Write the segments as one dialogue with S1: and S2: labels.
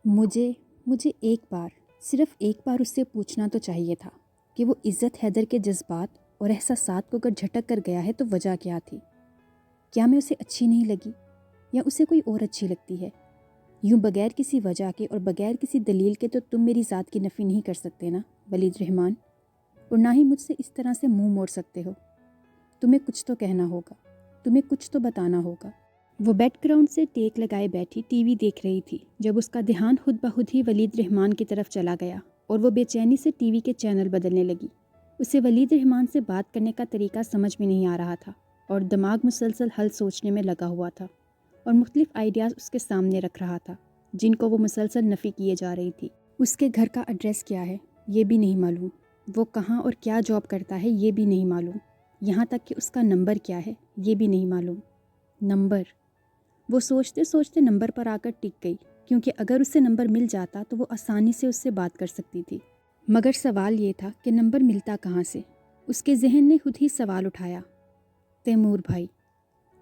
S1: مجھے مجھے ایک بار، صرف ایک بار اس سے پوچھنا تو چاہیے تھا کہ وہ عزت حیدر کے جذبات اور احساسات کو اگر جھٹک کر گیا ہے تو وجہ کیا تھی؟ کیا میں اسے اچھی نہیں لگی یا اسے کوئی اور اچھی لگتی ہے؟ یوں بغیر کسی وجہ کے اور بغیر کسی دلیل کے تو تم میری ذات کی نفی نہیں کر سکتے نا ولید رحمان، اور نہ ہی مجھ سے اس طرح سے منہ موڑ سکتے ہو۔ تمہیں کچھ تو کہنا ہوگا، تمہیں کچھ تو بتانا ہوگا۔ وہ بیک گراؤنڈ سے ٹیک لگائے بیٹھی ٹی وی دیکھ رہی تھی جب اس کا دھیان خود بخود ہی ولید رحمان کی طرف چلا گیا اور وہ بے چینی سے ٹی وی کے چینل بدلنے لگی۔ اسے ولید رحمان سے بات کرنے کا طریقہ سمجھ میں نہیں آ رہا تھا اور دماغ مسلسل حل سوچنے میں لگا ہوا تھا اور مختلف آئیڈیاز اس کے سامنے رکھ رہا تھا جن کو وہ مسلسل نفی کیے جا رہی تھی۔ اس کے گھر کا ایڈریس کیا ہے یہ بھی نہیں معلوم، وہ کہاں اور کیا جاب کرتا ہے یہ بھی نہیں معلوم، یہاں تک کہ اس کا نمبر کیا ہے یہ بھی نہیں معلوم۔ نمبر، وہ سوچتے سوچتے نمبر پر آ کر ٹک گئی، کیونکہ اگر اسے نمبر مل جاتا تو وہ آسانی سے اس سے بات کر سکتی تھی۔ مگر سوال یہ تھا کہ نمبر ملتا کہاں سے؟ اس کے ذہن نے خود ہی سوال اٹھایا، تیمور بھائی،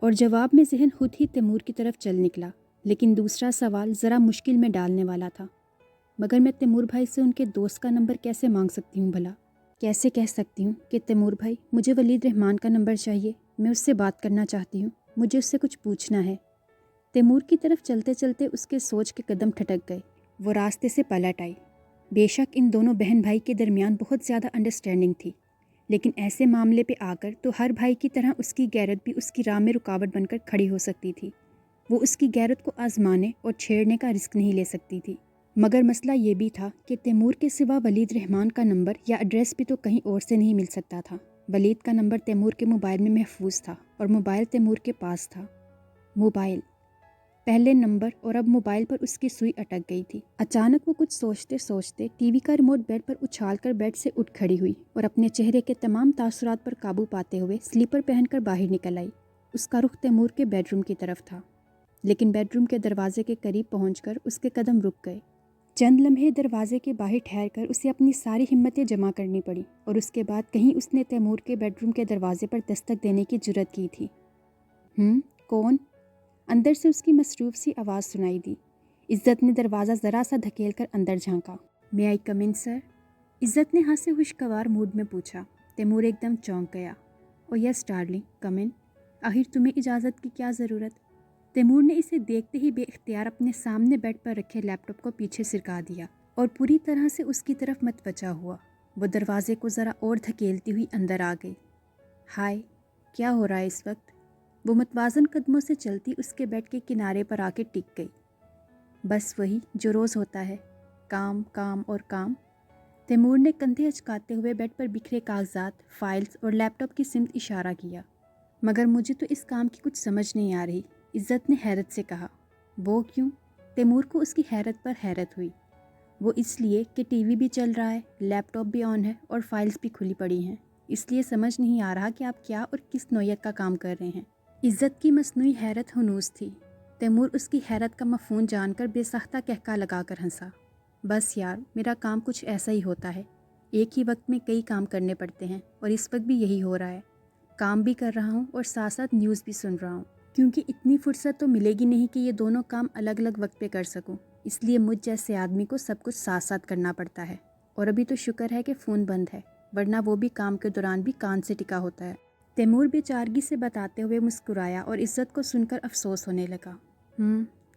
S1: اور جواب میں ذہن خود ہی تیمور کی طرف چل نکلا۔ لیکن دوسرا سوال ذرا مشکل میں ڈالنے والا تھا، مگر میں تیمور بھائی سے ان کے دوست کا نمبر کیسے مانگ سکتی ہوں بھلا؟ کیسے کہہ سکتی ہوں کہ تیمور بھائی مجھے ولید رحمان کا نمبر چاہیے، میں اس سے بات کرنا چاہتی ہوں، مجھے اس سے کچھ پوچھنا ہے۔ تیمور کی طرف چلتے چلتے اس کے سوچ کے قدم ٹھٹک گئے، وہ راستے سے پلٹ آئی۔ بے شک ان دونوں بہن بھائی کے درمیان بہت زیادہ انڈرسٹینڈنگ تھی، لیکن ایسے معاملے پہ آ کر تو ہر بھائی کی طرح اس کی غیرت بھی اس کی راہ میں رکاوٹ بن کر کھڑی ہو سکتی تھی۔ وہ اس کی غیرت کو آزمانے اور چھیڑنے کا رسک نہیں لے سکتی تھی۔ مگر مسئلہ یہ بھی تھا کہ تیمور کے سوا ولید رحمان کا نمبر یا ایڈریس بھی تو کہیں اور سے نہیں مل سکتا تھا۔ ولید کا نمبر تیمور کے موبائل میں محفوظ تھا اور موبائل تیمور کے پاس تھا۔ موبائل، پہلے نمبر اور اب موبائل پر اس کی سوئی اٹک گئی تھی۔ اچانک وہ کچھ سوچتے سوچتے ٹی وی کا ریموٹ بیڈ پر اچھال کر بیڈ سے اٹھ کھڑی ہوئی اور اپنے چہرے کے تمام تاثرات پر قابو پاتے ہوئے سلیپر پہن کر باہر نکل آئی۔ اس کا رخ تیمور کے بیڈ روم کی طرف تھا، لیکن بیڈ روم کے دروازے کے قریب پہنچ کر اس کے قدم رک گئے۔ چند لمحے دروازے کے باہر ٹھہر کر اسے اپنی ساری ہمتیں جمع کرنی پڑی اور اس کے بعد کہیں اس نے تیمور کے بیڈ روم کے دروازے پر دستک دینے کی جرأت کی تھی۔ کون؟ اندر سے اس کی مصروف سی آواز سنائی دی۔ عزت نے دروازہ ذرا سا دھکیل کر اندر جھانکا۔ میں آئی کم ان سر؟ عزت نے ہاتھ سے خوشگوار موڈ میں پوچھا۔ تیمور ایک دم چونک گیا۔ او یس ڈارلنگ، کم ان۔ آخر تمہیں اجازت کی کیا ضرورت؟ تیمور نے اسے دیکھتے ہی بے اختیار اپنے سامنے بیڈ پر رکھے لیپ ٹاپ کو پیچھے سرکا دیا اور پوری طرح سے اس کی طرف متوجہ ہوا۔ وہ دروازے کو ذرا اور دھکیلتی ہوئی اندر آ گئی۔ ہائے، کیا ہو رہا ہے اس وقت؟ وہ متوازن قدموں سے چلتی اس کے بیڈ کے کنارے پر آ کے ٹک گئی۔ بس وہی جو روز ہوتا ہے، کام کام اور کام۔ تیمور نے کندھے اچکاتے ہوئے بیڈ پر بکھرے کاغذات، فائلز اور لیپ ٹاپ کی سمت اشارہ کیا۔ مگر مجھے تو اس کام کی کچھ سمجھ نہیں آ رہی، عزت نے حیرت سے کہا۔ وہ کیوں؟ تیمور کو اس کی حیرت پر حیرت ہوئی۔ وہ اس لیے کہ ٹی وی بھی چل رہا ہے، لیپ ٹاپ بھی آن ہے اور فائلز بھی کھلی پڑی ہیں، اس لیے سمجھ نہیں آ رہا کہ آپ کیا اور کس نوعیت کا کام کر رہے ہیں۔ عزت کی مصنوعی حیرت ہنوز تھی۔ تیمور اس کی حیرت کا مفہوم جان کر بے ساختہ قہقہہ لگا کر ہنسا۔ بس یار، میرا کام کچھ ایسا ہی ہوتا ہے، ایک ہی وقت میں کئی کام کرنے پڑتے ہیں اور اس وقت بھی یہی ہو رہا ہے۔ کام بھی کر رہا ہوں اور ساتھ ساتھ نیوز بھی سن رہا ہوں، کیونکہ اتنی فرصت تو ملے گی نہیں کہ یہ دونوں کام الگ الگ وقت پہ کر سکوں، اس لیے مجھ جیسے آدمی کو سب کچھ ساتھ ساتھ کرنا پڑتا ہے۔ اور ابھی تو شکر ہے کہ فون بند ہے، ورنہ وہ بھی کام کے دوران بھی کان سے ٹکا ہوتا ہے۔ تیمور بے چارگی سے بتاتے ہوئے مسکرایا اور عزت کو سن کر افسوس ہونے لگا۔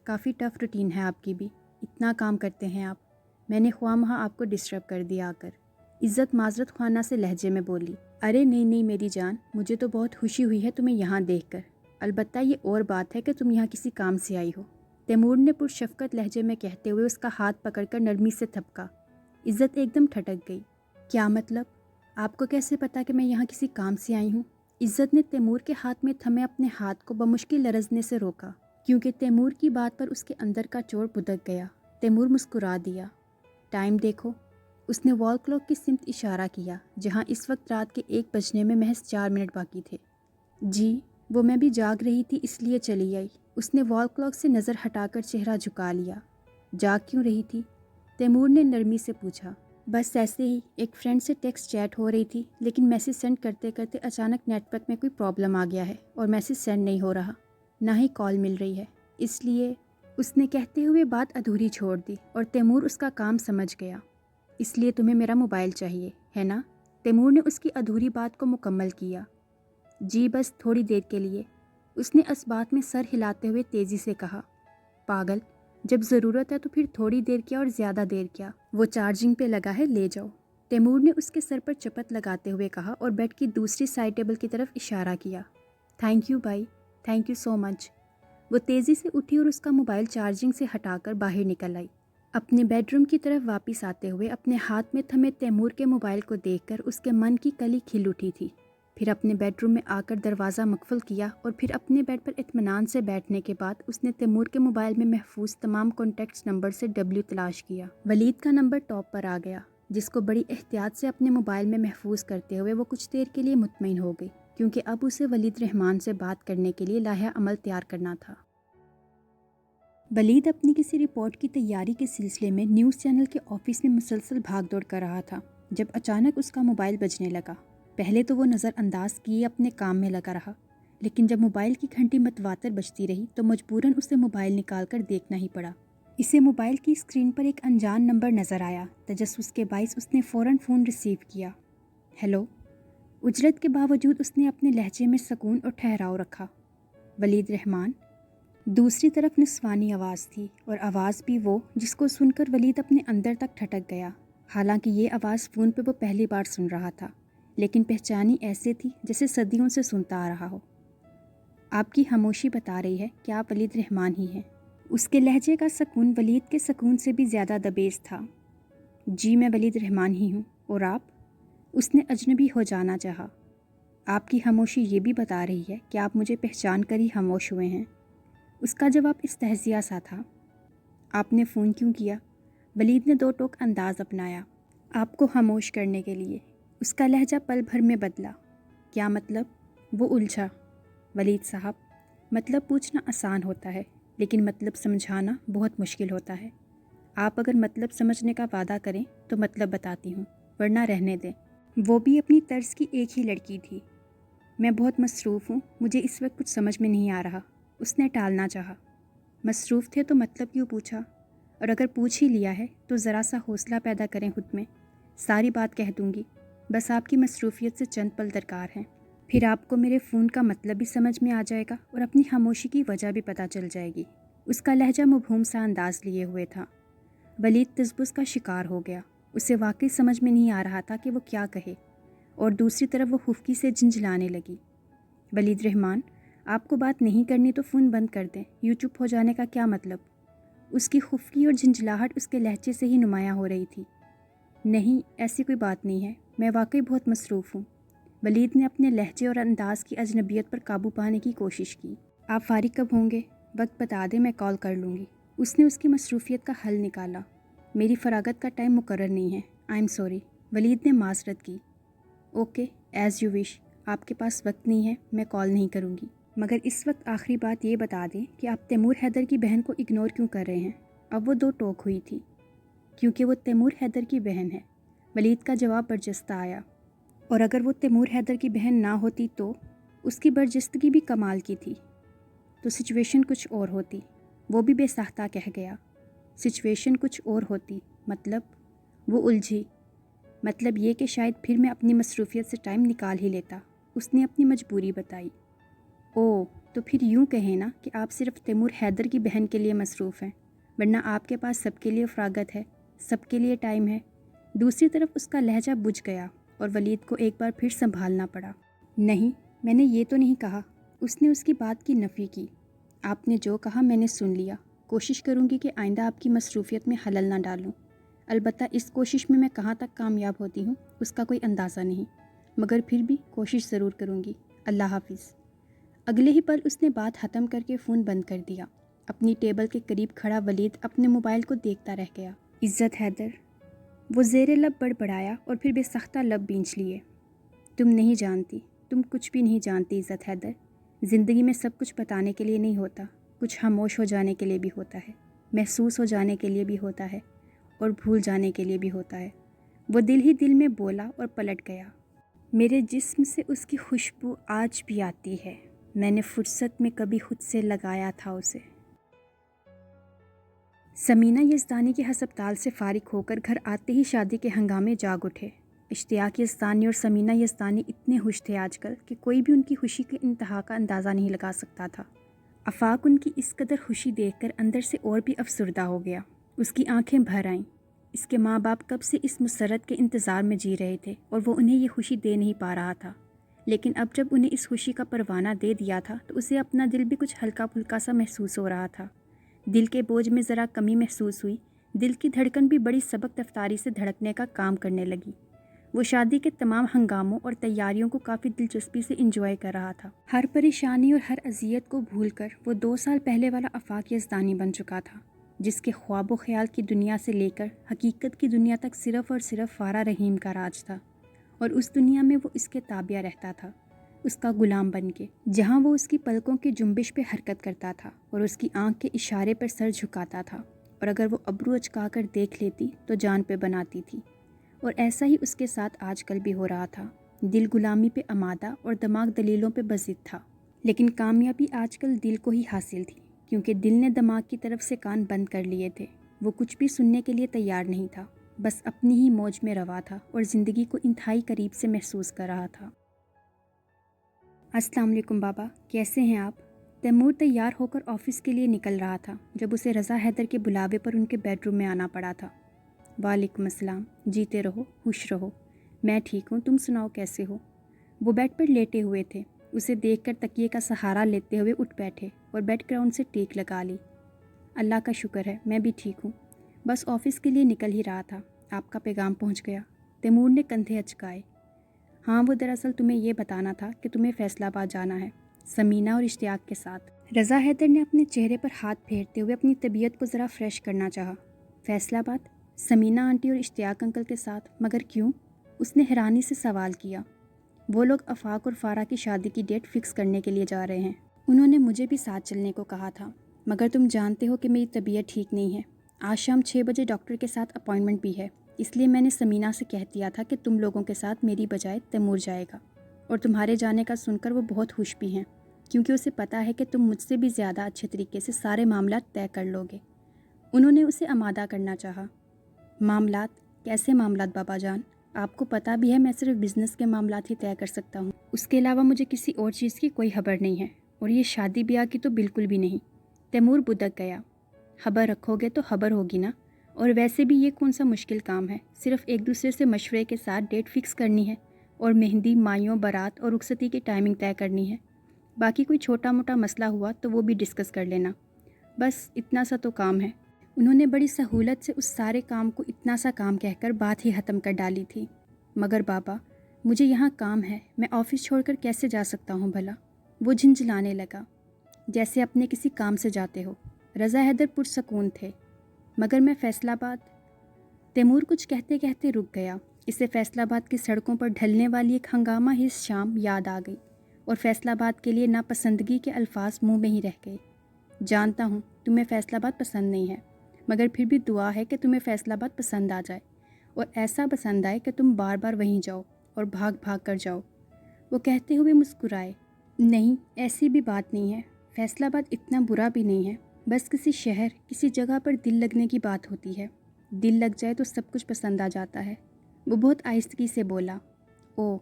S1: کافی ٹف روٹین ہے آپ کی بھی، اتنا کام کرتے ہیں آپ، میں نے خواہ مخواہ آپ کو ڈسٹرب کر دیا آ کر۔ عزت معذرت خواہ سے لہجے میں بولی۔ ارے نہیں نہیں میری جان، مجھے تو بہت خوشی ہوئی ہے تمہیں یہاں دیکھ کر، البتہ یہ اور بات ہے کہ تم یہاں کسی کام سے آئی ہو، تیمور نے پرشفقت لہجے میں کہتے ہوئے اس کا ہاتھ پکڑ کر نرمی سے تھپکا۔ عزت ایک دم ٹھٹک گئی۔ کیا مطلب؟ آپ کو کیسے پتا کہ میں یہاں کسی کام سے آئی ہوں؟ عزت نے تیمور کے ہاتھ میں تھمے اپنے ہاتھ کو بمشکل لرزنے سے روکا، کیونکہ تیمور کی بات پر اس کے اندر کا چور بھدک گیا۔ تیمور مسکرا دیا۔ ٹائم دیکھو، اس نے وال کلاک کی سمت اشارہ کیا، جہاں اس وقت رات کے 1 بجنے میں محض 4 منٹ باقی تھے۔ جی، وہ میں بھی جاگ رہی تھی اس لیے چلی آئی۔ اس نے وال کلاک سے نظر ہٹا کر چہرہ جھکا لیا۔ جاگ کیوں رہی تھی؟ تیمور نے نرمی سے پوچھا۔ بس ایسے ہی، ایک فرینڈ سے ٹیکسٹ چیٹ ہو رہی تھی، لیکن میسج سینڈ کرتے کرتے اچانک نیٹ ورک میں کوئی پرابلم آ گیا ہے اور میسج سینڈ نہیں ہو رہا، نہ ہی کال مل رہی ہے، اس لیے اس نے کہتے ہوئے بات ادھوری چھوڑ دی اور تیمور اس کا کام سمجھ گیا۔ اس لیے تمہیں میرا موبائل چاہیے ہے نا؟ تیمور نے اس کی ادھوری بات کو مکمل کیا۔ جی بس تھوڑی دیر کے لیے، اس نے اس بات میں سر ہلاتے ہوئے تیزی سے کہا۔ پاگل، جب ضرورت ہے تو پھر تھوڑی دیر کیا اور زیادہ دیر کیا؟ وہ چارجنگ پہ لگا ہے، لے جاؤ، تیمور نے اس کے سر پر چپت لگاتے ہوئے کہا اور بیڈ کی دوسری سائڈ ٹیبل کی طرف اشارہ کیا۔ تھینک یو بھائی، تھینک یو سو مچ۔ وہ تیزی سے اٹھی اور اس کا موبائل چارجنگ سے ہٹا کر باہر نکل آئی۔ اپنے بیڈ روم کی طرف واپس آتے ہوئے اپنے ہاتھ میں تھمے تیمور کے موبائل کو دیکھ کر اس کے من کی کلی کھل اٹھی تھی۔ پھر اپنے بیڈ روم میں آ کر دروازہ مقفل کیا اور پھر اپنے بیڈ پر اطمینان سے بیٹھنے کے بعد اس نے تیمور کے موبائل میں محفوظ تمام کانٹیکٹس نمبر سے ڈبلیو تلاش کیا۔ ولید کا نمبر ٹاپ پر آ گیا، جس کو بڑی احتیاط سے اپنے موبائل میں محفوظ کرتے ہوئے وہ کچھ دیر کے لیے مطمئن ہو گئی، کیونکہ اب اسے ولید رحمان سے بات کرنے کے لیے لائحہ عمل تیار کرنا تھا۔ ولید اپنی کسی رپورٹ کی تیاری کے سلسلے میں نیوز چینل کے آفس میں مسلسل بھاگ دوڑ کر رہا تھا جب اچانک اس کا موبائل بجنے لگا۔ پہلے تو وہ نظر انداز کیے اپنے کام میں لگا رہا، لیکن جب موبائل کی گھنٹی متواتر بجتی رہی تو مجبوراً اسے موبائل نکال کر دیکھنا ہی پڑا۔ اسے موبائل کی اسکرین پر ایک انجان نمبر نظر آیا۔ تجسس کے باعث اس نے فوراً فون ریسیو کیا۔ ہیلو۔ اجرت کے باوجود اس نے اپنے لہجے میں سکون اور ٹھہراؤ رکھا۔ ولید رحمان۔ دوسری طرف نسوانی آواز تھی، اور آواز بھی وہ جس کو سن کر ولید اپنے اندر تک ٹھٹک گیا۔ حالانکہ یہ آواز فون پہ وہ پہلی بار سن رہا تھا، لیکن پہچانی ایسے تھی جیسے صدیوں سے سنتا آ رہا ہو۔ آپ کی خاموشی بتا رہی ہے کہ آپ ولید رحمان ہی ہیں۔ اس کے لہجے کا سکون ولید کے سکون سے بھی زیادہ دبیز تھا۔ جی میں ولید رحمان ہی ہوں، اور آپ؟ اس نے اجنبی ہو جانا چاہا۔ آپ کی خاموشی یہ بھی بتا رہی ہے کہ آپ مجھے پہچان کر ہی خاموش ہوئے ہیں۔ اس کا جواب استہزیٰ سا تھا۔ آپ نے فون کیوں کیا؟ ولید نے دو ٹوک انداز اپنایا۔ آپ کو خاموش کرنے کے لیے۔ اس کا لہجہ پل بھر میں بدلا۔ کیا مطلب؟ وہ الجھا۔ ولید صاحب، مطلب پوچھنا آسان ہوتا ہے، لیکن مطلب سمجھانا بہت مشکل ہوتا ہے۔ آپ اگر مطلب سمجھنے کا وعدہ کریں تو مطلب بتاتی ہوں، ورنہ رہنے دیں۔ وہ بھی اپنی طرز کی ایک ہی لڑکی تھی۔ میں بہت مصروف ہوں، مجھے اس وقت کچھ سمجھ میں نہیں آ رہا۔ اس نے ٹالنا چاہا۔ مصروف تھے تو مطلب کیوں پوچھا؟ اور اگر پوچھ ہی لیا ہے تو ذرا سا حوصلہ پیدا کریں خود میں۔ ساری بات کہہ دوں گی، بس آپ کی مصروفیت سے چند پل درکار ہیں۔ پھر آپ کو میرے فون کا مطلب بھی سمجھ میں آ جائے گا اور اپنی خاموشی کی وجہ بھی پتہ چل جائے گی۔ اس کا لہجہ مبہوم سا انداز لیے ہوئے تھا۔ ولید تذبذب کا شکار ہو گیا۔ اسے واقعی سمجھ میں نہیں آ رہا تھا کہ وہ کیا کہے، اور دوسری طرف وہ خفکی سے جھنجھلانے لگی۔ ولید رحمان، آپ کو بات نہیں کرنی تو فون بند کر دیں، یوں چپ ہو جانے کا کیا مطلب؟ اس کی خفکی اور جھنجھلاہٹ اس کے لہجے سے ہی نمایاں ہو رہی تھی۔ نہیں، ایسی کوئی بات نہیں ہے، میں واقعی بہت مصروف ہوں۔ ولید نے اپنے لہجے اور انداز کی اجنبیت پر قابو پانے کی کوشش کی۔ آپ فارغ کب ہوں گے؟ وقت بتا دیں، میں کال کر لوں گی۔ اس نے اس کی مصروفیت کا حل نکالا۔ میری فراغت کا ٹائم مقرر نہیں ہے، آئی ایم سوری۔ ولید نے معذرت کی۔ Okay, as you wish. آپ کے پاس وقت نہیں ہے، میں کال نہیں کروں گی، مگر اس وقت آخری بات یہ بتا دیں کہ آپ تیمور حیدر کی بہن کو اگنور کیوں کر رہے ہیں؟ اب وہ دو ٹوک ہوئی تھی۔ کیونکہ وہ تیمور حیدر کی بہن ہے۔ ولید کا جواب برجستہ آیا۔ اور اگر وہ تیمور حیدر کی بہن نہ ہوتی تو؟ اس کی برجستگی بھی کمال کی تھی۔ تو سچویشن کچھ اور ہوتی، وہ بھی بے ساختہ کہہ گیا۔ سچویشن کچھ اور ہوتی مطلب؟ وہ الجھی۔ مطلب یہ کہ شاید پھر میں اپنی مصروفیت سے ٹائم نکال ہی لیتا۔ اس نے اپنی مجبوری بتائی۔ اوہ، تو پھر یوں کہیں نا کہ آپ صرف تیمور حیدر کی بہن کے لیے مصروف ہیں، ورنہ آپ کے پاس سب کے لیے فراغت ہے، سب کے لیے ٹائم ہے۔ دوسری طرف اس کا لہجہ بجھ گیا اور ولید کو ایک بار پھر سنبھالنا پڑا۔ نہیں، میں نے یہ تو نہیں کہا۔ اس نے اس کی بات کی نفی کی۔ آپ نے جو کہا میں نے سن لیا۔ کوشش کروں گی کہ آئندہ آپ کی مصروفیت میں خلل نہ ڈالوں۔ البتہ اس کوشش میں کہاں تک کامیاب ہوتی ہوں اس کا کوئی اندازہ نہیں، مگر پھر بھی کوشش ضرور کروں گی۔ اللہ حافظ۔ اگلے ہی پل اس نے بات ختم کر کے فون بند کر دیا۔ اپنی ٹیبل کے قریب کھڑا ولید اپنے موبائل کو دیکھتا رہ گیا۔ عزت حیدر، وہ زیر لب بڑبڑایا اور پھر بے سختہ لب بینچ لیے۔ تم نہیں جانتی، تم کچھ بھی نہیں جانتی عزت حیدر۔ زندگی میں سب کچھ بتانے کے لیے نہیں ہوتا، کچھ خاموش ہو جانے کے لیے بھی ہوتا ہے، محسوس ہو جانے کے لیے بھی ہوتا ہے، اور بھول جانے کے لیے بھی ہوتا ہے۔ وہ دل ہی دل میں بولا اور پلٹ گیا۔ میرے جسم سے اس کی خوشبو آج بھی آتی ہے، میں نے فرصت میں کبھی خود سے لگایا تھا اسے۔ سمینہ یزدانی کے ہسپتال سے فارغ ہو کر گھر آتے ہی شادی کے ہنگامے جاگ اٹھے۔ اشتیاق یزدانی اور سمینہ یزدانی اتنے خوش تھے آج کل کہ کوئی بھی ان کی خوشی کے انتہا کا اندازہ نہیں لگا سکتا تھا۔ آفاق ان کی اس قدر خوشی دیکھ کر اندر سے اور بھی افسردہ ہو گیا۔ اس کی آنکھیں بھر آئیں۔ اس کے ماں باپ کب سے اس مسرت کے انتظار میں جی رہے تھے اور وہ انہیں یہ خوشی دے نہیں پا رہا تھا، لیکن اب جب انہیں اس خوشی کا پروانہ دے دیا تھا تو اسے اپنا دل بھی کچھ ہلکا پھلکا سا محسوس ہو رہا تھا۔ دل کے بوجھ میں ذرا کمی محسوس ہوئی۔ دل کی دھڑکن بھی بڑی سبک رفتاری سے دھڑکنے کا کام کرنے لگی۔ وہ شادی کے تمام ہنگاموں اور تیاریوں کو کافی دلچسپی سے انجوائے کر رہا تھا۔ ہر پریشانی اور ہر اذیت کو بھول کر وہ 2 سال پہلے والا آفاق یزدانی بن چکا تھا، جس کے خواب و خیال کی دنیا سے لے کر حقیقت کی دنیا تک صرف اور صرف فارا رحیم کا راج تھا، اور اس دنیا میں وہ اس کے تابع رہتا تھا، اس کا غلام بن کے، جہاں وہ اس کی پلکوں کی جنبش پہ حرکت کرتا تھا اور اس کی آنکھ کے اشارے پر سر جھکاتا تھا، اور اگر وہ ابرو اچکا کر دیکھ لیتی تو جان پہ بناتی تھی۔ اور ایسا ہی اس کے ساتھ آج کل بھی ہو رہا تھا۔ دل غلامی پہ آمادہ اور دماغ دلیلوں پہ بضد تھا، لیکن کامیابی آج کل دل کو ہی حاصل تھی، کیونکہ دل نے دماغ کی طرف سے کان بند کر لیے تھے۔ وہ کچھ بھی سننے کے لیے تیار نہیں تھا، بس اپنی ہی موج میں روا تھا اور زندگی کو انتہائی قریب سے محسوس کر رہا تھا۔ السلام علیکم بابا، کیسے ہیں آپ؟ تیمور تیار ہو کر آفس کے لیے نکل رہا تھا جب اسے رضا حیدر کے بلاوے پر ان کے بیڈ روم میں آنا پڑا تھا۔ وعلیکم السلام، جیتے رہو، خوش رہو، میں ٹھیک ہوں، تم سناؤ کیسے ہو؟ وہ بیڈ پر لیٹے ہوئے تھے۔ اسے دیکھ کر تکیے کا سہارا لیتے ہوئے اٹھ بیٹھے اور بیڈ گراؤنڈ سے ٹیک لگا لی۔ اللہ کا شکر ہے، میں بھی ٹھیک ہوں، بس آفس کے لیے نکل ہی رہا تھا، آپ کا پیغام پہنچ گیا۔ تیمور نے کندھے اچکائے۔ ہاں، وہ دراصل تمہیں یہ بتانا تھا کہ تمہیں فیصل آباد جانا ہے، سمینہ اور اشتیاق کے ساتھ۔ رضا حیدر نے اپنے چہرے پر ہاتھ پھیرتے ہوئے اپنی طبیعت کو ذرا فریش کرنا چاہا۔ فیصل آباد؟ سمینہ آنٹی اور اشتیاق انکل کے ساتھ، مگر کیوں؟ اس نے حیرانی سے سوال کیا۔ وہ لوگ آفاق اور فارا کی شادی کی ڈیٹ فکس کرنے کے لیے جا رہے ہیں۔ انہوں نے مجھے بھی ساتھ چلنے کو کہا تھا، مگر تم جانتے ہو کہ میری طبیعت ٹھیک نہیں ہے۔ آج شام 6 بجے ڈاکٹر کے ساتھ اپائنٹمنٹ بھی ہے، اس لیے میں نے سمینہ سے کہہ دیا تھا کہ تم لوگوں کے ساتھ میری بجائے تیمور جائے گا، اور تمہارے جانے کا سن کر وہ بہت خوش بھی ہیں، کیونکہ اسے پتہ ہے کہ تم مجھ سے بھی زیادہ اچھے طریقے سے سارے معاملات طے کر لو گے۔ انہوں نے اسے آمادہ کرنا چاہا۔ معاملات؟ کیسے معاملات بابا جان؟ آپ کو پتہ بھی ہے میں صرف بزنس کے معاملات ہی طے کر سکتا ہوں، اس کے علاوہ مجھے کسی اور چیز کی کوئی خبر نہیں ہے، اور یہ شادی بیاہ کی تو بالکل بھی نہیں۔ تیمور بدک گیا۔ خبر رکھو گے تو خبر ہوگی نا، اور ویسے بھی یہ کون سا مشکل کام ہے، صرف ایک دوسرے سے مشورے کے ساتھ ڈیٹ فکس کرنی ہے اور مہندی، مائیوں، بارات اور رخصتی کی ٹائمنگ طے کرنی ہے۔ باقی کوئی چھوٹا موٹا مسئلہ ہوا تو وہ بھی ڈسکس کر لینا، بس اتنا سا تو کام ہے۔ انہوں نے بڑی سہولت سے اس سارے کام کو اتنا سا کام کہہ کر بات ہی ختم کر ڈالی تھی۔ مگر بابا، مجھے یہاں کام ہے، میں آفس چھوڑ کر کیسے جا سکتا ہوں بھلا؟ وہ جھنجھلانے لگا۔ جیسے اپنے کسی کام سے جاتے ہو۔ رضا حیدر پرسکون تھے۔ مگر میں فیصل آباد؟ تیمور کچھ کہتے کہتے رک گیا۔ اسے فیصل آباد کی سڑکوں پر ڈھلنے والی ایک ہنگامہ ہز شام یاد آ گئی، اور فیصل آباد کے لیے ناپسندگی کے الفاظ منہ میں ہی رہ گئے۔ جانتا ہوں تمہیں فیصل آباد پسند نہیں ہے، مگر پھر بھی دعا ہے کہ تمہیں فیصل آباد پسند آ جائے، اور ایسا پسند آئے کہ تم بار بار وہیں جاؤ اور بھاگ بھاگ کر جاؤ۔ وہ کہتے ہوئے مسکرائے۔ نہیں، ایسی بھی بات نہیں ہے، فیصل آباد اتنا برا بھی نہیں ہے، بس کسی شہر، کسی جگہ پر دل لگنے کی بات ہوتی ہے۔ دل لگ جائے تو سب کچھ پسند آ جاتا ہے۔ وہ بہت آہستگی سے بولا۔ او،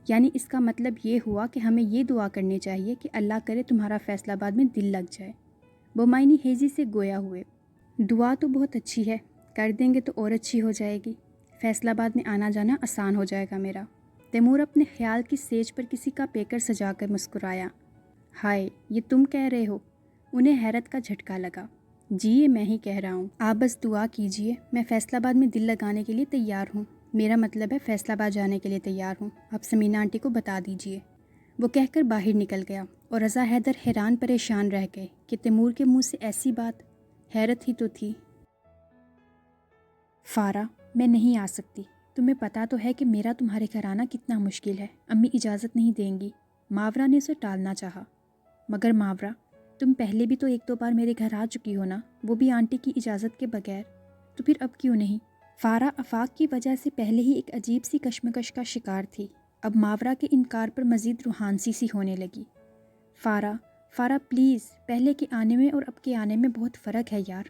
S1: یعنی اس کا مطلب یہ ہوا کہ ہمیں یہ دعا کرنی چاہیے کہ اللہ کرے تمہارا فیصل آباد میں دل لگ جائے۔ وہ معنی خیزی سے گویا ہوئے۔ دعا تو بہت اچھی ہے، کر دیں گے تو اور اچھی ہو جائے گی، فیصل آباد میں آنا جانا آسان ہو جائے گا میرا۔ تیمور اپنے خیال کی سیج پر کسی کا پیکر سجا کر مسکرایا۔ ہائے، یہ تم کہہ رہے ہو؟ انہیں حیرت کا جھٹکا لگا۔ جی، یہ میں ہی کہہ رہا ہوں، آپ بس دعا کیجئے، میں فیصل آباد میں دل لگانے کے لیے تیار ہوں، میرا مطلب ہے فیصل آباد جانے کے لیے تیار ہوں، آپ سمینہ آنٹی کو بتا دیجئے۔ وہ کہہ کر باہر نکل گیا، اور رضا حیدر حیران پریشان رہ گئے کہ تیمور کے منہ سے ایسی بات، حیرت ہی تو تھی۔ فارا، میں نہیں آ سکتی، تمہیں پتہ تو ہے کہ میرا تمہارے گھر آنا کتنا مشکل ہے، امی اجازت نہیں دیں گی۔ ماورا نے اسے ٹالنا چاہا۔ مگر ماورا، تم پہلے بھی تو 1-2 بار میرے گھر آ چکی ہو نا، وہ بھی آنٹی کی اجازت کے بغیر، تو پھر اب کیوں نہیں؟ فارا آفاق کی وجہ سے پہلے ہی ایک عجیب سی کشمکش کا شکار تھی، اب ماورا کے انکار پر مزید روحانسی سی ہونے لگی۔ فارا پلیز، پہلے کے آنے میں اور اب کے آنے میں بہت فرق ہے یار،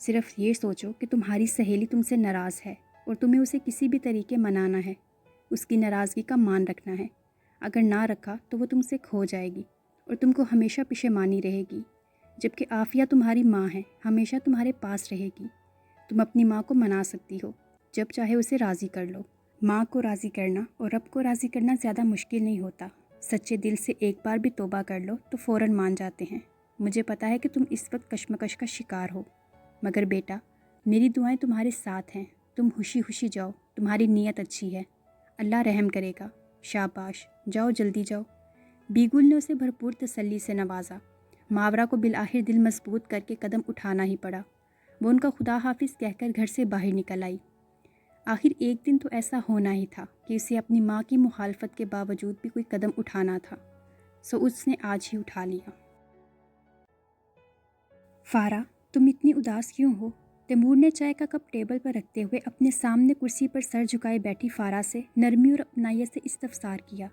S1: صرف یہ سوچو کہ تمہاری سہیلی تم سے ناراض ہے اور تمہیں اسے کسی بھی طریقے منانا ہے، اس کی ناراضگی کا مان رکھنا ہے۔ اگر نہ رکھا تو وہ تم سے کھو جائے گی اور تم کو ہمیشہ پشیمانی رہے گی، جبکہ عافیہ تمہاری ماں ہے، ہمیشہ تمہارے پاس رہے گی۔ تم اپنی ماں کو منا سکتی ہو، جب چاہے اسے راضی کر لو۔ ماں کو راضی کرنا اور رب کو راضی کرنا زیادہ مشکل نہیں ہوتا۔ سچے دل سے ایک بار بھی توبہ کر لو تو فوراً مان جاتے ہیں۔ مجھے پتا ہے کہ تم اس وقت کشمکش کا شکار ہو، مگر بیٹا میری دعائیں تمہارے ساتھ ہیں۔ تم خوشی خوشی جاؤ، تمہاری نیت اچھی ہے، اللہ رحم کرے گا۔ شاباش، جاؤ جلدی جاؤ۔ بیگل نے اسے بھرپور تسلی سے نوازا۔ ماورا کو بالآخر دل مضبوط کر کے قدم اٹھانا ہی پڑا۔ وہ ان کا خدا حافظ کہہ کر گھر سے باہر نکل آئی۔ آخر ایک دن تو ایسا ہونا ہی تھا کہ اسے اپنی ماں کی مخالفت کے باوجود بھی کوئی قدم اٹھانا تھا، سو اس نے آج ہی اٹھا لیا۔ فارا، تم اتنی اداس کیوں ہو؟ تیمور نے چائے کا کپ ٹیبل پر رکھتے ہوئے اپنے سامنے کرسی پر سر جھکائے بیٹھی فارا سے نرمی اور اپنائیت سے استفسار کیا۔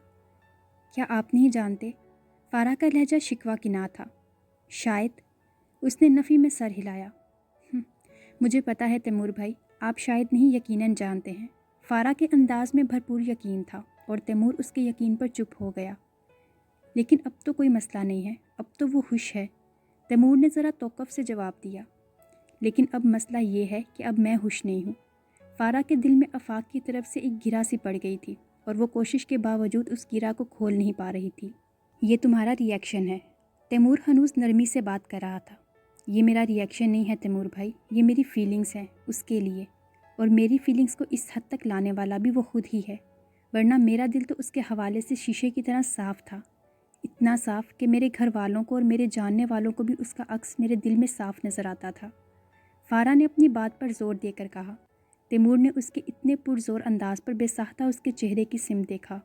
S1: کیا آپ نہیں جانتے؟ فارا کا لہجہ شکوہ کنا تھا۔ شاید، اس نے نفی میں سر ہلایا۔ مجھے پتا ہے تیمور بھائی، آپ شاید نہیں، یقیناً جانتے ہیں۔ فارا کے انداز میں بھرپور یقین تھا اور تیمور اس کے یقین پر چپ ہو گیا۔ لیکن اب تو کوئی مسئلہ نہیں ہے، اب تو وہ خوش ہے، تیمور نے ذرا توقف سے جواب دیا۔ لیکن اب مسئلہ یہ ہے کہ اب میں خوش نہیں ہوں۔ فارا کے دل میں آفاق کی طرف سے ایک گرہ سی پڑ گئی تھی اور وہ کوشش کے باوجود اس گرہ کو کھول نہیں پا رہی تھی۔ یہ تمہارا ری ایکشن ہے، تیمور ہنوز نرمی سے بات کر رہا تھا۔ یہ میرا ری ایکشن نہیں ہے تیمور بھائی، یہ میری فیلنگز ہیں اس کے لیے، اور میری فیلنگز کو اس حد تک لانے والا بھی وہ خود ہی ہے، ورنہ میرا دل تو اس کے حوالے سے شیشے کی طرح صاف تھا، اتنا صاف کہ میرے گھر والوں کو اور میرے جاننے والوں کو بھی اس کا عکس میرے دل میں صاف نظر آتا تھا۔ فارا نے اپنی بات پر زور دے کر کہا۔ تیمور نے اس کے اتنے پرزور انداز پر بے ساختہ اس کے چہرے کی سمت دیکھا۔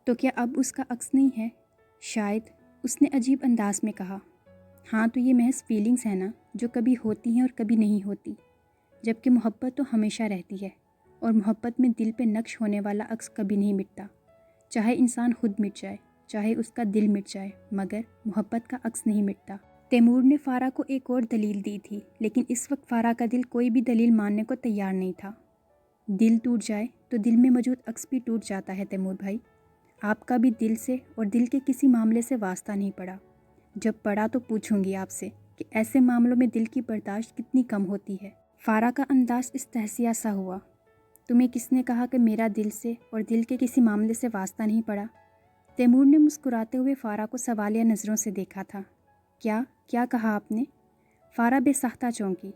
S1: تو کیا اب اس کا عکس نہیں ہے؟ شاید، اس نے عجیب انداز میں کہا۔ ہاں تو یہ محض فیلنگز ہیں نا، جو کبھی ہوتی ہیں اور کبھی نہیں ہوتی، جبکہ محبت تو ہمیشہ رہتی ہے، اور محبت میں دل پہ نقش ہونے والا عکس کبھی نہیں مٹتا، چاہے انسان خود مٹ جائے، چاہے اس کا دل مٹ جائے، مگر محبت کا عکس نہیں مٹتا۔ تیمور نے فارا کو ایک اور دلیل دی تھی، لیکن اس وقت فارا کا دل کوئی بھی دلیل ماننے کو تیار نہیں تھا۔ دل ٹوٹ جائے تو دل میں موجود عکس بھی ٹوٹ جاتا ہے تیمور بھائی۔ آپ کا بھی دل سے اور دل کے کسی معاملے سے واسطہ نہیں پڑا۔ جب پڑا تو پوچھوں گی آپ سے کہ ایسے معاملوں میں دل کی برداشت کتنی کم ہوتی ہے۔ فارا کا انداز استہزیٰ سا ہوا۔ تمہیں کس نے کہا کہ میرا دل سے اور دل کے کسی معاملے سے واسطہ نہیں پڑا؟ تیمور نے مسکراتے ہوئے فارا کو سوالیہ نظروں سے دیکھا تھا۔ کیا کہا آپ نے؟ فارا بے ساختہ چونکی۔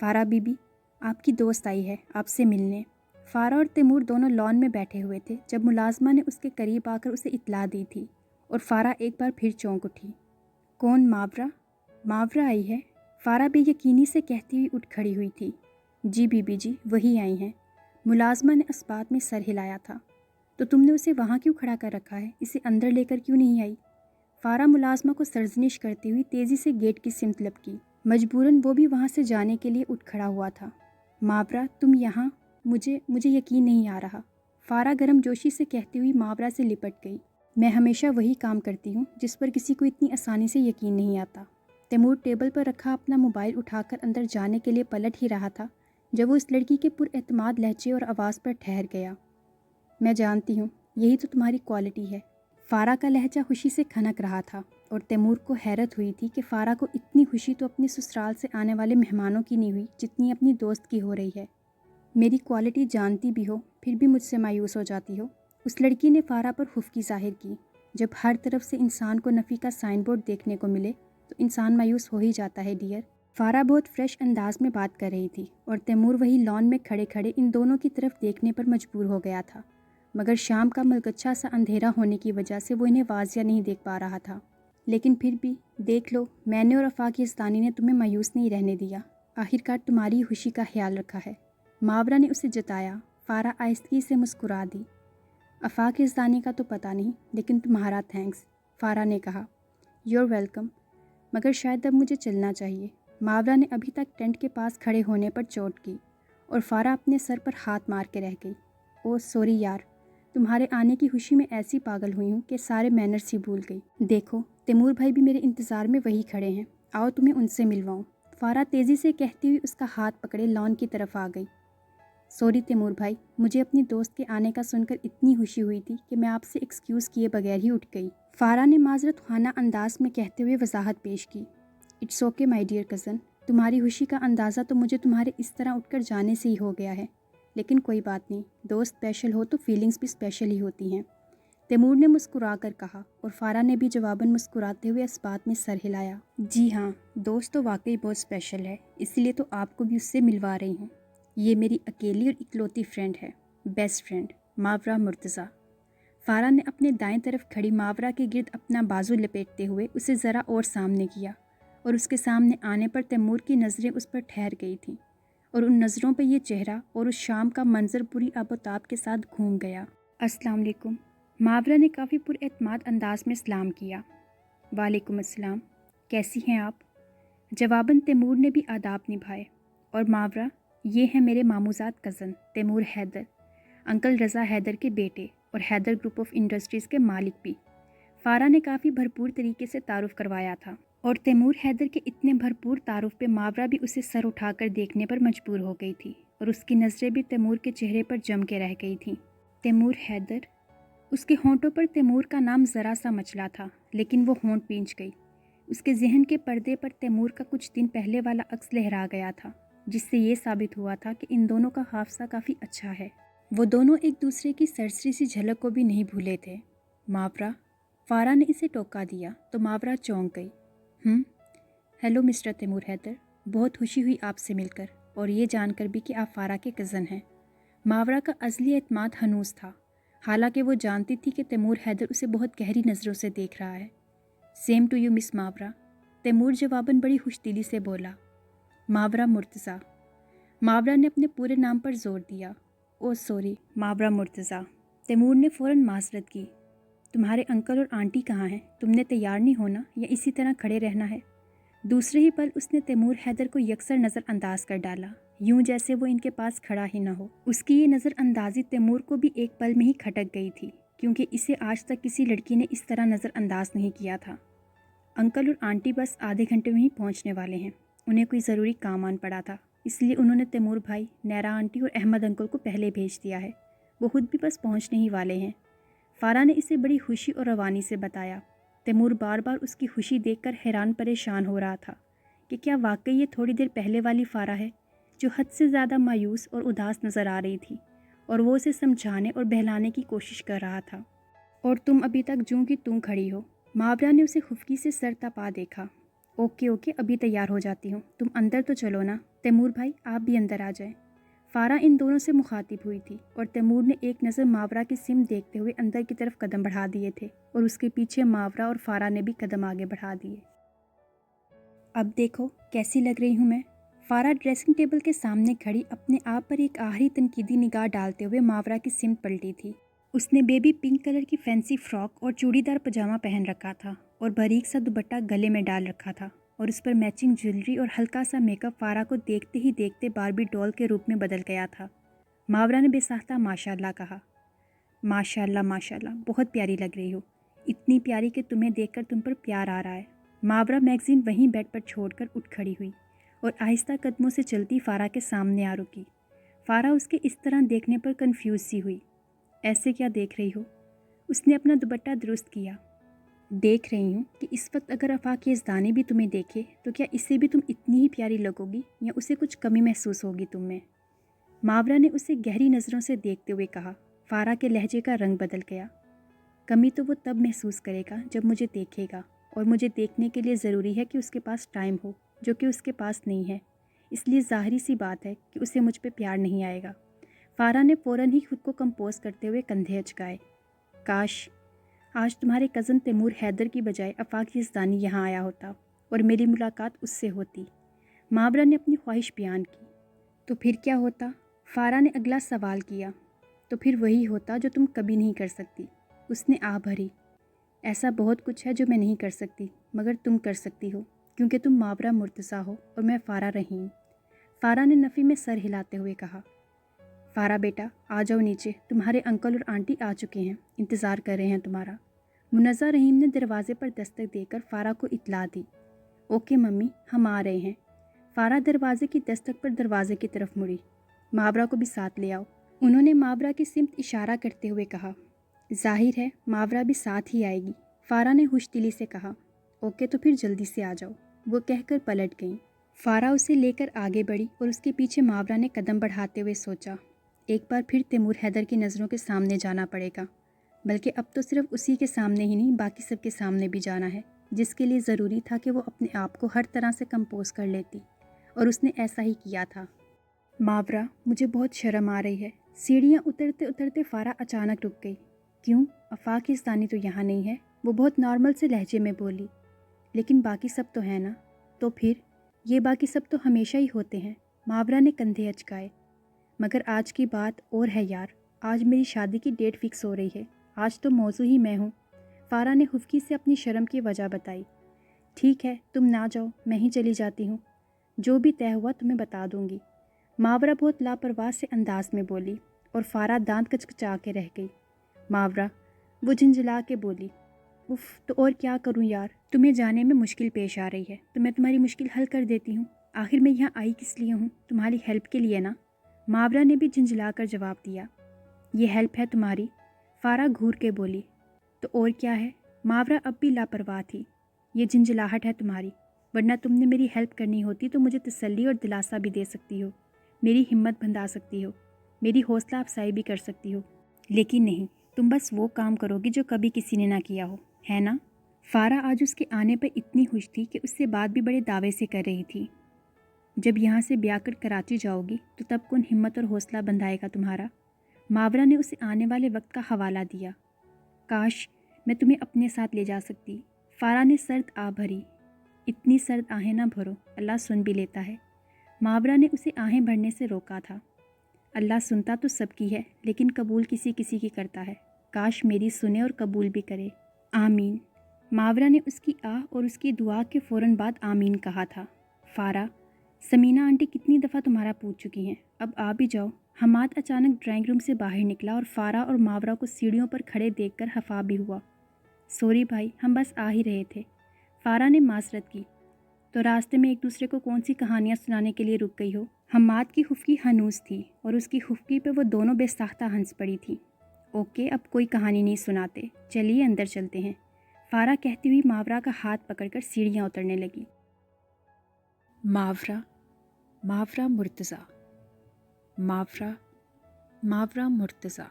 S1: فارا بی بی، آپ کی دوست آئی ہے آپ سے ملنے۔ فارا اور تیمور دونوں لان میں بیٹھے ہوئے تھے جب ملازمہ نے اس کے قریب آ کر اسے اطلاع دی تھی، اور فارا ایک بار پھر چونک اٹھی۔ کون؟ ماورا؟ ماورا آئی ہے؟ فارا بے یقینی سے کہتی ہوئی اٹھ کھڑی ہوئی تھی۔ جی بی بی جی، وہی آئی ہیں۔ ملازمہ نے اس بات میں سر ہلایا تھا۔ تو تم نے اسے وہاں کیوں کھڑا کر رکھا ہے؟ اسے اندر لے کر کیوں نہیں آئی؟ فارا ملازمہ کو سرزنش کرتی ہوئی تیزی سے گیٹ کی سمت لپکی۔ مجبوراً وہ بھی وہاں سے جانے کے لیے اٹھ کھڑا ہوا تھا۔ ماورا، تم یہاں؟ مجھے یقین نہیں آ رہا، فارا گرم جوشی سے کہتی ہوئی ماورا سے لپٹ گئی۔ میں ہمیشہ وہی کام کرتی ہوں جس پر کسی کو اتنی آسانی سے یقین نہیں آتا۔ تیمور ٹیبل پر رکھا اپنا موبائل اٹھا کر اندر جانے کے لیے پلٹ ہی رہا تھا جب وہ اس لڑکی کے پر اعتماد لہجے اور آواز پر ٹھہر گیا۔ میں جانتی ہوں، یہی تو تمہاری کوالٹی ہے۔ فارا کا لہجہ خوشی سے کھنک رہا تھا، اور تیمور کو حیرت ہوئی تھی کہ فارا کو اتنی خوشی تو اپنے سسرال سے آنے والے مہمانوں کی نہیں ہوئی جتنی اپنی دوست کی ہو رہی ہے۔ میری کوالٹی جانتی بھی ہو پھر بھی مجھ سے مایوس ہو جاتی ہو؟ اس لڑکی نے فارا پر خفگی ظاہر کی۔ جب ہر طرف سے انسان کو نفی کا سائن بورڈ دیکھنے کو ملے تو انسان مایوس ہو ہی جاتا ہے ڈیئر۔ فارا بہت فریش انداز میں بات کر رہی تھی، اور تیمور وہی لان میں کھڑے کھڑے ان دونوں کی طرف دیکھنے پر مجبور ہو گیا تھا، مگر شام کا ملگچھا سا اندھیرا ہونے کی وجہ سے وہ انہیں واضح نہیں دیکھ پا رہا تھا۔ لیکن پھر بھی دیکھ لو، میں نے اور آفاق یزدانی نے تمہیں مایوس نہیں رہنے دیا، آخرکار تمہاری خوشی کا خیال رکھا ہے۔ ماورا نے اسے جتایا۔ فارا آہستگی سے مسکرا دی۔ آفاق یزدانی کا تو پتہ نہیں، لیکن تمہارا تھینکس، فارا نے کہا۔ یور ویلکم، مگر شاید اب مجھے چلنا چاہیے۔ ماورا نے ابھی تک ٹینٹ کے پاس کھڑے ہونے پر چوٹ کی، اور فارا اپنے سر پر ہاتھ مار کے رہ گئی۔ او سوری یار، تمہارے آنے کی خوشی میں ایسی پاگل ہوئی ہوں کہ سارے مینرز ہی بھول گئی۔ دیکھو، تیمور بھائی بھی میرے انتظار میں وہی کھڑے ہیں، آؤ تمہیں ان سے ملواؤں۔ فارا تیزی سے کہتی ہوئی اس کا ہاتھ پکڑے لان کی طرف آ گئی۔ سوری تیمور بھائی، مجھے اپنی دوست کے آنے کا سن کر اتنی خوشی ہوئی تھی کہ میں آپ سے ایکسکیوز کیے بغیر ہی اٹھ گئی، فارا نے معذرت خانہ انداز میں کہتے ہوئے وضاحت پیش کی۔ It's okay my dear cousin, تمہاری خوشی کا اندازہ تو مجھے تمہارے اس طرح اٹھ کر جانے سے ہی ہو گیا ہے، لیکن کوئی بات نہیں، دوست اسپیشل ہو تو فیلنگز بھی اسپیشل ہی ہوتی ہیں، تیمور نے مسکرا کر کہا، اور فارا نے بھی جواباً مسکراتے ہوئے اس بات میں سر ہلایا۔ جی ہاں، دوست تو واقعی بہت اسپیشل ہے، اس لیے تو آپ کو بھی اس سے ملوا رہی ہوں۔ یہ میری اکیلی اور اکلوتی فرینڈ ہے، بیسٹ فرینڈ ماورا مرتضیٰ۔ فارا نے اپنے دائیں طرف کھڑی ماورا کے گرد اپنا بازو لپیٹتے ہوئے اسے ذرا اور سامنے کیا، اور اس کے سامنے آنے پر تیمور کی نظریں اس پر ٹھہر گئی تھیں، اور ان نظروں پہ یہ چہرہ اور اس شام کا منظر پوری آب و تاب کے ساتھ گھوم گیا۔ السلام علیکم، ماورا نے کافی پر اعتماد انداز میں سلام کیا۔ وعلیکم السلام، کیسی ہیں آپ؟ جواباً تیمور نے بھی آداب نبھائے۔ اور ماورا، یہ ہیں میرے ماموزاد کزن تیمور حیدر، انکل رضا حیدر کے بیٹے اور حیدر گروپ آف انڈسٹریز کے مالک بھی۔ فارا نے کافی بھرپور طریقے سے تعارف کروایا تھا، اور تیمور حیدر کے اتنے بھرپور تعارف پہ ماورا بھی اسے سر اٹھا کر دیکھنے پر مجبور ہو گئی تھی، اور اس کی نظریں بھی تیمور کے چہرے پر جم کے رہ گئی تھیں۔ تیمور حیدر، اس کے ہونٹوں پر تیمور کا نام ذرا سا مچلا تھا، لیکن وہ ہونٹ بھینچ گئی۔ اس کے ذہن کے پردے پر تیمور کا کچھ دن پہلے والا عکس لہرا گیا تھا، جس سے یہ ثابت ہوا تھا کہ ان دونوں کا حافظہ کافی اچھا ہے۔ وہ دونوں ایک دوسرے کی سرسری سی جھلک کو بھی نہیں بھولے تھے۔ ماورا، فارا نے اسے ٹوکا دیا تو ماورا چونک گئی۔ ہیلو مسٹر تیمور حیدر، بہت خوشی ہوئی آپ سے مل کر، اور یہ جان کر بھی کہ آپ فارا کے کزن ہیں۔ ماورا کا ازلی اعتماد ہنوز تھا، حالانکہ وہ جانتی تھی کہ تیمور حیدر اسے بہت گہری نظروں سے دیکھ رہا ہے۔ Same to you miss Mawra, Taimur جواباً بڑی خوش دلی سے بولا۔ ماورا مرتضیٰ، ماورا نے اپنے پورے نام پر زور دیا۔ او سوری، ماورا مرتضیٰ۔ تیمور نے فوراً معذرت کی۔ تمہارے انکل اور آنٹی کہاں ہیں؟ تم نے تیار نہیں ہونا یا اسی طرح کھڑے رہنا ہے؟ دوسرے ہی پل اس نے تیمور حیدر کو یکسر نظر انداز کر ڈالا، یوں جیسے وہ ان کے پاس کھڑا ہی نہ ہو۔ اس کی یہ نظر اندازی تیمور کو بھی ایک پل میں ہی کھٹک گئی تھی، کیونکہ اسے آج تک کسی لڑکی نے اس طرح نظر انداز نہیں کیا تھا۔ انکل اور آنٹی بس آدھے گھنٹے میں ہی پہنچنے والے ہیں، انہیں کوئی ضروری کام آن پڑا تھا، اس لیے انہوں نے تیمور بھائی، نیرا آنٹی اور احمد انکل کو پہلے بھیج دیا ہے، وہ خود بھی بس پہنچنے ہی والے ہیں۔ فارا نے اسے بڑی خوشی اور روانی سے بتایا۔ تیمور بار بار اس کی خوشی دیکھ کر حیران پریشان ہو رہا تھا کہ کیا واقعی یہ تھوڑی دیر پہلے والی فارا ہے جو حد سے زیادہ مایوس اور اداس نظر آ رہی تھی، اور وہ اسے سمجھانے اور بہلانے کی کوشش کر رہا تھا۔ اور تم ابھی تک جوں کی توں کھڑی ہو۔ ماورا نے اسے خفگی سے سر تپا دیکھا۔ اوکے ابھی تیار ہو جاتی ہوں، تم اندر تو چلو نا، تیمور بھائی آپ بھی اندر آ جائیں۔ فارا ان دونوں سے مخاطب ہوئی تھی، اور تیمور نے ایک نظر ماورا کی سمت دیکھتے ہوئے اندر کی طرف قدم بڑھا دیے تھے، اور اس کے پیچھے ماورا اور فارا نے بھی قدم آگے بڑھا دیے۔ اب دیکھو کیسی لگ رہی ہوں میں؟ فارا ڈریسنگ ٹیبل کے سامنے کھڑی اپنے آپ پر ایک آخری تنقیدی نگاہ ڈالتے ہوئے ماورا کی سمت پلٹی تھی۔ اس نے بیبی پنک کلر کی فینسی فراک اور چوڑی دار پجامہ پہن رکھا تھا، اور باریک سا دوپٹہ گلے میں ڈال رکھا تھا، اور اس پر میچنگ جویلری اور ہلکا سا میک اپ فارا کو دیکھتے ہی دیکھتے باربی ڈول کے روپ میں بدل گیا تھا۔ ماورا نے بے ساختہ ماشاء اللہ کہا۔ ماشاء اللہ، بہت پیاری لگ رہی ہو، اتنی پیاری کہ تمہیں دیکھ کر تم پر پیار آ رہا ہے۔ ماورا میگزین وہیں بیڈ پر چھوڑ کر اٹھ کھڑی ہوئی، اور آہستہ قدموں سے چلتی فارا کے سامنے آ رکی۔ فارا اس کے اس طرح دیکھنے پر کنفیوز سی ہوئی۔ ایسے کیا دیکھ رہی ہو؟ اس نے اپنا دوپٹہ درست کیا۔ دیکھ رہی ہوں کہ اس وقت اگر آفاق یزدانی بھی تمہیں دیکھے تو کیا اسے بھی تم اتنی ہی پیاری لگو گی، یا اسے کچھ کمی محسوس ہوگی تم میں؟ ماورا نے اسے گہری نظروں سے دیکھتے ہوئے کہا۔ فارا کے لہجے کا رنگ بدل گیا۔ کمی تو وہ تب محسوس کرے گا جب مجھے دیکھے گا، اور مجھے دیکھنے کے لیے ضروری ہے کہ اس کے پاس ٹائم ہو، جو کہ اس کے پاس نہیں ہے، اس لیے ظاہری سی بات ہے کہ اسے مجھ پہ پیار نہیں آئے گا۔ فارا نے فوراً ہی خود کو کمپوز کرتے ہوئے کندھے اچکائے۔ کاش آج تمہارے کزن تیمور حیدر کی بجائے آفاق یزدانی یہاں آیا ہوتا اور میری ملاقات اس سے ہوتی۔ ماورا نے اپنی خواہش بیان کی۔ تو پھر کیا ہوتا؟ فارا نے اگلا سوال کیا۔ تو پھر وہی ہوتا جو تم کبھی نہیں کر سکتی، اس نے آہ بھری۔ ایسا بہت کچھ ہے جو میں نہیں کر سکتی، مگر تم کر سکتی ہو، کیونکہ تم ماورا مرتضیٰ ہو اور میں فارا رحیم۔ فارا نے نفی میں سر ہلاتے ہوئے کہا۔ فارا بیٹا آ جاؤ نیچے، تمہارے انکل اور آنٹی آ چکے ہیں، انتظار کر رہے ہیں تمہارا۔ منزہ رحیم نے دروازے پر دستک دے کر فارا کو اطلاع دی۔ اوکے ممی، ہم آ رہے ہیں۔ فارا دروازے کی دستک پر دروازے کی طرف مڑی۔ ماورا کو بھی ساتھ لے آؤ، انہوں نے ماورا کی سمت اشارہ کرتے ہوئے کہا۔ ظاہر ہے ماورا بھی ساتھ ہی آئے گی، فارا نے خوش دلی سے کہا۔ اوکے تو پھر جلدی سے آ جاؤ، وہ کہہ کر پلٹ گئیں۔ فارا اسے لے کر آگے بڑھی اور اس کے پیچھے ماورا نے قدم بڑھاتے ہوئے سوچا، ایک بار پھر تیمور حیدر کی نظروں کے سامنے جانا پڑے گا، بلکہ اب تو صرف اسی کے سامنے ہی نہیں باقی سب کے سامنے بھی جانا ہے، جس کے لیے ضروری تھا کہ وہ اپنے آپ کو ہر طرح سے کمپوز کر لیتی، اور اس نے ایسا ہی کیا تھا۔ ماورا، مجھے بہت شرم آ رہی ہے۔ سیڑھیاں اترتے اترتے فارا اچانک رک گئی۔ کیوں؟ آفاق یزدانی تو یہاں نہیں ہے، وہ بہت نارمل سے لہجے میں بولی۔ لیکن باقی سب تو ہیں نا؟ تو پھر یہ باقی سب تو ہمیشہ ہی ہوتے ہیں۔ ماورا نے کندھے اچکائے۔ مگر آج کی بات اور ہے یار، آج میری شادی کی ڈیٹ فکس ہو رہی ہے، آج تو موضوع ہی میں ہوں۔ فارا نے خفگی سے اپنی شرم کی وجہ بتائی۔ ٹھیک ہے تم نہ جاؤ، میں ہی چلی جاتی ہوں، جو بھی طے ہوا تمہیں بتا دوں گی، ماورا بہت لاپرواہ سے انداز میں بولی، اور فارا دانت کچکچا کے رہ گئی۔ ماورا، وہ جھنجھلا کے بولی، اف تو اور کیا کروں یار، تمہیں جانے میں مشکل پیش آ رہی ہے تو میں تمہاری مشکل حل کر دیتی ہوں، آخر میں یہاں آئی کس لیے ہوں؟ تمہاری ہیلپ کے لیے نا۔ ماورا نے بھی جھنجھلا کر جواب دیا۔ یہ ہیلپ ہے تمہاری؟ فارا گھور کے بولی۔ تو اور کیا ہے؟ ماورا اب بھی لاپرواہ تھی۔ یہ جھنجھلاہٹ ہے تمہاری، ورنہ تم نے میری ہیلپ کرنی ہوتی تو مجھے تسلی اور دلاسا بھی دے سکتی ہو، میری ہمت بندھا سکتی ہو، میری حوصلہ افزائی بھی کر سکتی ہو، لیکن نہیں، تم بس وہ کام کرو گی جو کبھی کسی نے نہ کیا ہو، ہے نا؟ فارا آج اس کے آنے پر اتنی خوش تھی کہ اس سے بات بھی بڑے دعوے سے کر رہی تھی۔ جب یہاں سے بیاہ کر کراچی جاؤ گی تو تب کون ہمت اور حوصلہ بندھائے گا تمہارا؟ ماورا نے اسے آنے والے وقت کا حوالہ دیا۔ کاش میں تمہیں اپنے ساتھ لے جا سکتی۔ فارا نے سرد آہ بھری۔ اتنی سرد آہیں نہ بھرو، اللہ سن بھی لیتا ہے۔ ماورا نے اسے آہیں بھرنے سے روکا تھا۔ اللہ سنتا تو سب کی ہے، لیکن قبول کسی کسی کی کرتا ہے، کاش میری سنے اور قبول بھی کرے، آمین۔ ماورا نے اس کی آہ اور اس کی دعا کے فوراً بعد آمین کہا تھا۔ فارا، سمینہ آنٹی کتنی دفعہ تمہارا پوچھ چکی ہیں، اب آ بھی جاؤ۔ حماد اچانک ڈرائنگ روم سے باہر نکلا اور فارا اور ماورا کو سیڑھیوں پر کھڑے دیکھ کر خفا بھی ہوا۔ سوری بھائی، ہم بس آ ہی رہے تھے، فارا نے معذرت کی۔ تو راستے میں ایک دوسرے کو کون سی کہانیاں سنانے کے لیے رک گئی ہو؟ حماد کی خفگی ہنوز تھی اور اس کی خفگی پہ وہ دونوں بے ساختہ ہنس پڑی تھی۔ اوکے اب کوئی کہانی نہیں سناتے، چلیے اندر چلتے ہیں، فارا کہتی ہوئی ماورا کا ہاتھ پکڑ کر سیڑھیاں اترنے لگی۔ ماورا، ماورا مرتضیٰ، ماورا، ماورا مرتضیٰ۔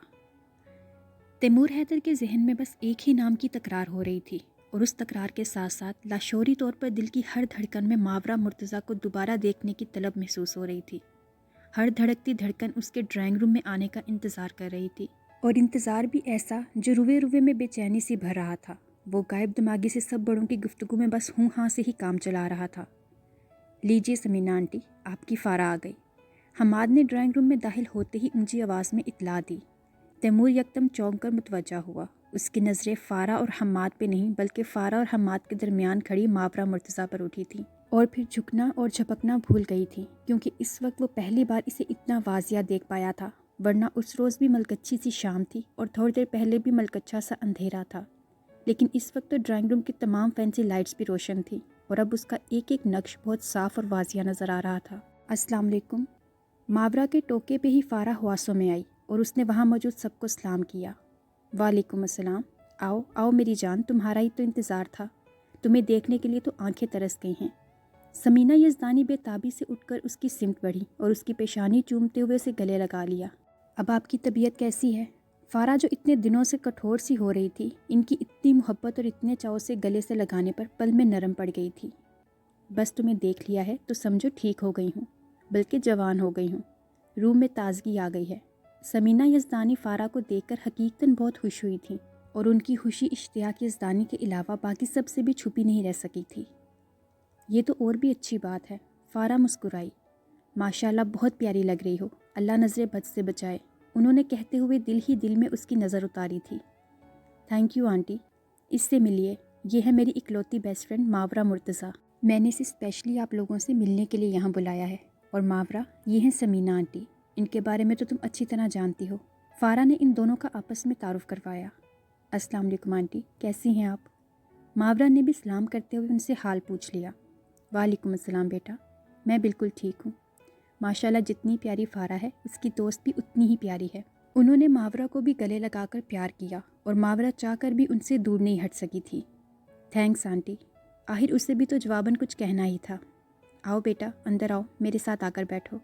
S1: تیمور حیدر کے ذہن میں بس ایک ہی نام کی تکرار ہو رہی تھی، اور اس تکرار کے ساتھ ساتھ لاشعوری طور پر دل کی ہر دھڑکن میں ماورا مرتضیٰ کو دوبارہ دیکھنے کی طلب محسوس ہو رہی تھی۔ ہر دھڑکتی دھڑکن اس کے ڈرائنگ روم میں آنے کا انتظار کر رہی تھی، اور انتظار بھی ایسا جو روے روے میں بے چینی سی بھر رہا تھا۔ وہ غائب دماغی سے سب بڑوں کی گفتگو میں بس ہوں ہاں سے ہی کام چلا رہا تھا۔ لیجیے سمینہ آنٹی، آپ کی فارا آ گئی، حماد نے ڈرائنگ روم میں داخل ہوتے ہی اونچی آواز میں اطلاع دی۔ تیمور یکدم چونک کر متوجہ ہوا۔ اس کی نظریں فارا اور حماد پہ نہیں بلکہ فارا اور حماد کے درمیان کھڑی ماورا مرتضیٰ پر اٹھی تھی، اور پھر جھکنا اور جھپکنا بھول گئی تھی، کیونکہ اس وقت وہ پہلی بار اسے اتنا واضح دیکھ پایا تھا، ورنہ اس روز بھی ملکچھی سی شام تھی اور تھوڑی دیر پہلے بھی ملکچھا سا اندھیرا تھا، لیکن اس وقت تو ڈرائنگ روم کی تمام فینسی لائٹس بھی روشن تھی، اور اب اس کا ایک ایک نقش بہت صاف اور واضح نظر آ رہا تھا۔ السلام علیکم۔ ماورا کے ٹوکے پہ ہی فارا حواسوں میں آئی اور اس نے وہاں موجود سب کو سلام کیا۔ وعلیکم السلام، آؤ آؤ میری جان، تمہارا ہی تو انتظار تھا، تمہیں دیکھنے کے لیے تو آنکھیں ترس گئی ہیں۔ سمینہ یزدانی بے تابی سے اٹھ کر اس کی سمت بڑھی اور اس کی پیشانی چومتے ہوئے اسے گلے لگا لیا۔ اب آپ کی طبیعت کیسی ہے؟ فارا جو اتنے دنوں سے کٹھور سی ہو رہی تھی، ان کی اتنی محبت اور اتنے چاؤ سے گلے سے لگانے پر پل میں نرم پڑ گئی تھی۔ بس تمہیں دیکھ لیا ہے تو سمجھو ٹھیک ہو گئی ہوں، بلکہ جوان ہو گئی ہوں، روم میں تازگی آ گئی ہے۔ سمینہ یزدانی فارا کو دیکھ کر حقیقتاً بہت خوش ہوئی تھی، اور ان کی خوشی اشتیاق یزدانی کے علاوہ باقی سب سے بھی چھپی نہیں رہ سکی تھی۔ یہ تو اور بھی اچھی بات ہے، فارا مسکرائی۔ ماشاءاللہ بہت پیاری لگ رہی ہو، اللہ نظر بد سے بچائے، انہوں نے کہتے ہوئے دل ہی دل میں اس کی نظر اتاری تھی۔ تھینک یو آنٹی، اس سے ملیے، یہ ہے میری اکلوتی بیسٹ فرینڈ ماورا مرتضیٰ، میں نے اسے اسپیشلی آپ لوگوں سے ملنے کے لیے یہاں بلایا ہے۔ اور ماورا، یہ ہیں سمینہ آنٹی، ان کے بارے میں تو تم اچھی طرح جانتی ہو۔ فارا نے ان دونوں کا آپس میں تعارف کروایا۔ السلام علیکم آنٹی، کیسی ہیں آپ؟ ماورا نے بھی سلام کرتے ہوئے ان سے حال پوچھ لیا۔ وعلیکم السلام بیٹا، میں بالکل ٹھیک ہوں۔ ماشاءاللہ جتنی پیاری فارا ہے اس کی دوست بھی اتنی ہی پیاری ہے۔ انہوں نے ماورا کو بھی گلے لگا کر پیار کیا اور ماورا چاہ کر بھی ان سے دور نہیں ہٹ سکی تھی۔ تھینکس آنٹی، آخر اسے بھی تو جواباً کچھ کہنا ہی تھا۔ آؤ بیٹا اندر آؤ، میرے ساتھ آ کر بیٹھو،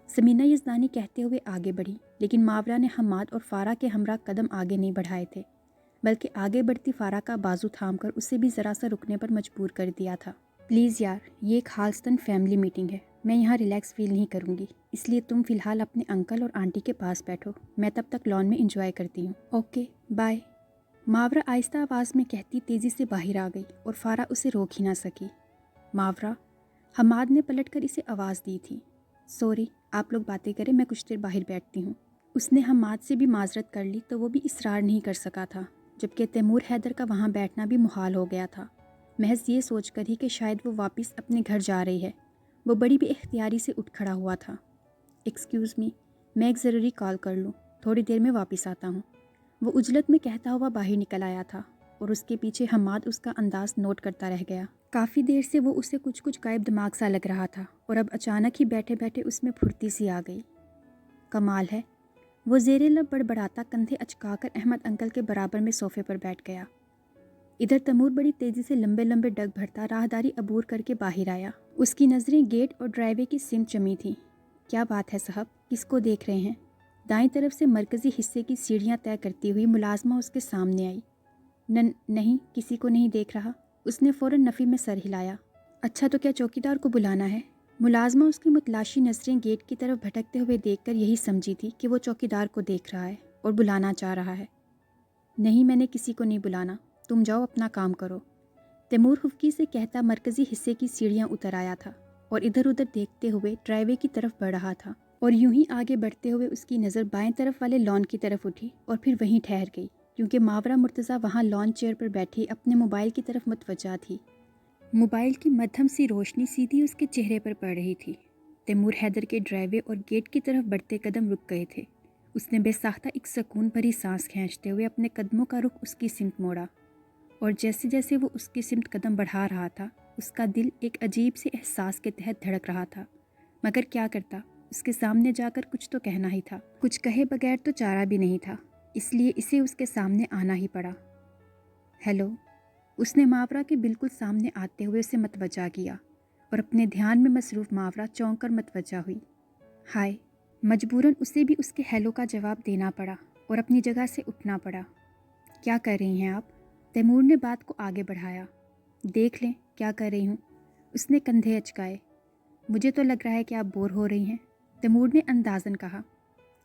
S1: سمینہ یزدانی کہتے ہوئے آگے بڑھی، لیکن ماورا نے حماد اور فارا کے ہمراہ قدم آگے نہیں بڑھائے تھے، بلکہ آگے بڑھتی فارا کا بازو تھام کر اسے بھی ذرا سا رکنے پر مجبور کر دیا تھا۔ پلیز یار، یہ ایک خالصتاً فیملی میٹنگ ہے، میں یہاں ریلیکس فیل نہیں کروں گی، اس لیے تم فی الحال اپنے انکل اور آنٹی کے پاس بیٹھو، میں تب تک لان میں انجوائے کرتی ہوں۔ اوکے بائے، ماورا آہستہ آواز میں کہتی تیزی سے باہر آ گئی اور فارا اسے روک ہی نہ سکی۔ ماورا، حماد نے پلٹ کر اسے آواز دی تھی۔ سوری، آپ لوگ باتیں کریں، میں کچھ دیر باہر بیٹھتی ہوں۔ اس نے حماد سے بھی معذرت کر لی تو وہ بھی اصرار نہیں کر سکا تھا، جبکہ تیمور حیدر کا وہاں بیٹھنا بھی محال ہو گیا تھا، محض یہ سوچ کر ہی کہ شاید وہ واپس اپنے گھر جا رہی ہے۔ وہ بڑی بے اختیاری سے اٹھ کھڑا ہوا تھا۔ ایکسکیوز می، میں ایک ضروری کال کر لوں، تھوڑی دیر میں واپس آتا ہوں، وہ عجلت میں کہتا ہوا باہر نکل آیا تھا، اور اس کے پیچھے حماد اس کا انداز نوٹ کرتا رہ گیا۔ کافی دیر سے وہ اسے کچھ غائب دماغ سا لگ رہا تھا، اور اب اچانک ہی بیٹھے بیٹھے اس میں پھرتی سی آ گئی۔ کمال ہے، وہ زیر لب بڑبڑاتا کندھے اچکا کر احمد انکل کے برابر میں صوفے پر بیٹھ گیا۔ ادھر تیمور بڑی تیزی سے لمبے لمبے ڈگ بھرتا راہداری عبور کر کے باہر آیا۔ اس کی نظریں گیٹ اور ڈرائیو وے کی سمت چمی تھیں۔ کیا بات ہے صاحب، کس کو دیکھ رہے ہیں؟ دائیں طرف سے مرکزی حصے کی سیڑھیاں طے کرتی ہوئی ملازمہ اس کے سامنے آئی۔ نہیں، کسی کو نہیں دیکھ رہا، اس نے فوراً نفی میں سر ہلایا۔ اچھا تو کیا چوکیدار کو بلانا ہے؟ ملازمہ اس کی متلاشی نظریں گیٹ کی طرف بھٹکتے ہوئے دیکھ کر یہی سمجھی تھی کہ وہ چوکیدار کو دیکھ رہا ہے اور بلانا چاہ رہا ہے۔ نہیں، میں نے کسی کو نہیں بلانا، تم جاؤ اپنا کام کرو، تیمور خفکی سے کہتا مرکزی حصے کی سیڑھیاں اتر آیا تھا اور ادھر ادھر دیکھتے ہوئے ڈرائیو وے کی طرف بڑھ رہا تھا، اور یوں ہی آگے بڑھتے ہوئے اس کی نظر بائیں طرف والے لان کی طرف اٹھی اور پھر وہیں ٹھہر گئی، کیونکہ ماورا مرتضیٰ وہاں لان چیئر پر بیٹھی اپنے موبائل کی طرف متوجہ تھی۔ موبائل کی مدھم سی روشنی سیدھی اس کے چہرے پر پڑ رہی تھی۔ تیمور حیدر کے ڈرائیو وے اور گیٹ کی طرف بڑھتے قدم رک گئے تھے۔ اس نے بے ساختہ ایک سکون بھری سانس کھینچتے ہوئے اپنے قدموں کا رخ اس کی سمت موڑا، اور جیسے جیسے وہ اس کی سمت قدم بڑھا رہا تھا اس کا دل ایک عجیب سے احساس کے تحت دھڑک رہا تھا، مگر کیا کرتا، اس کے سامنے جا کر کچھ تو کہنا ہی تھا، کچھ کہے بغیر تو چارہ بھی نہیں تھا، اس لیے اسے اس کے سامنے آنا ہی پڑا۔ ہیلو، اس نے ماورا کے بالکل سامنے آتے ہوئے اسے متوجہ کیا، اور اپنے دھیان میں مصروف ماورا چونک کر متوجہ ہوئی۔ ہائے، مجبوراً اسے بھی اس کے ہیلو کا جواب دینا پڑا اور اپنی جگہ سے اٹھنا پڑا۔ کیا کر رہی ہیں آپ؟ تیمور نے بات کو آگے بڑھایا۔ دیکھ لیں کیا کر رہی ہوں، اس نے کندھے اچکائے۔ مجھے تو لگ رہا ہے کہ آپ بور ہو رہی ہیں، تیمور نے اندازاً کہا۔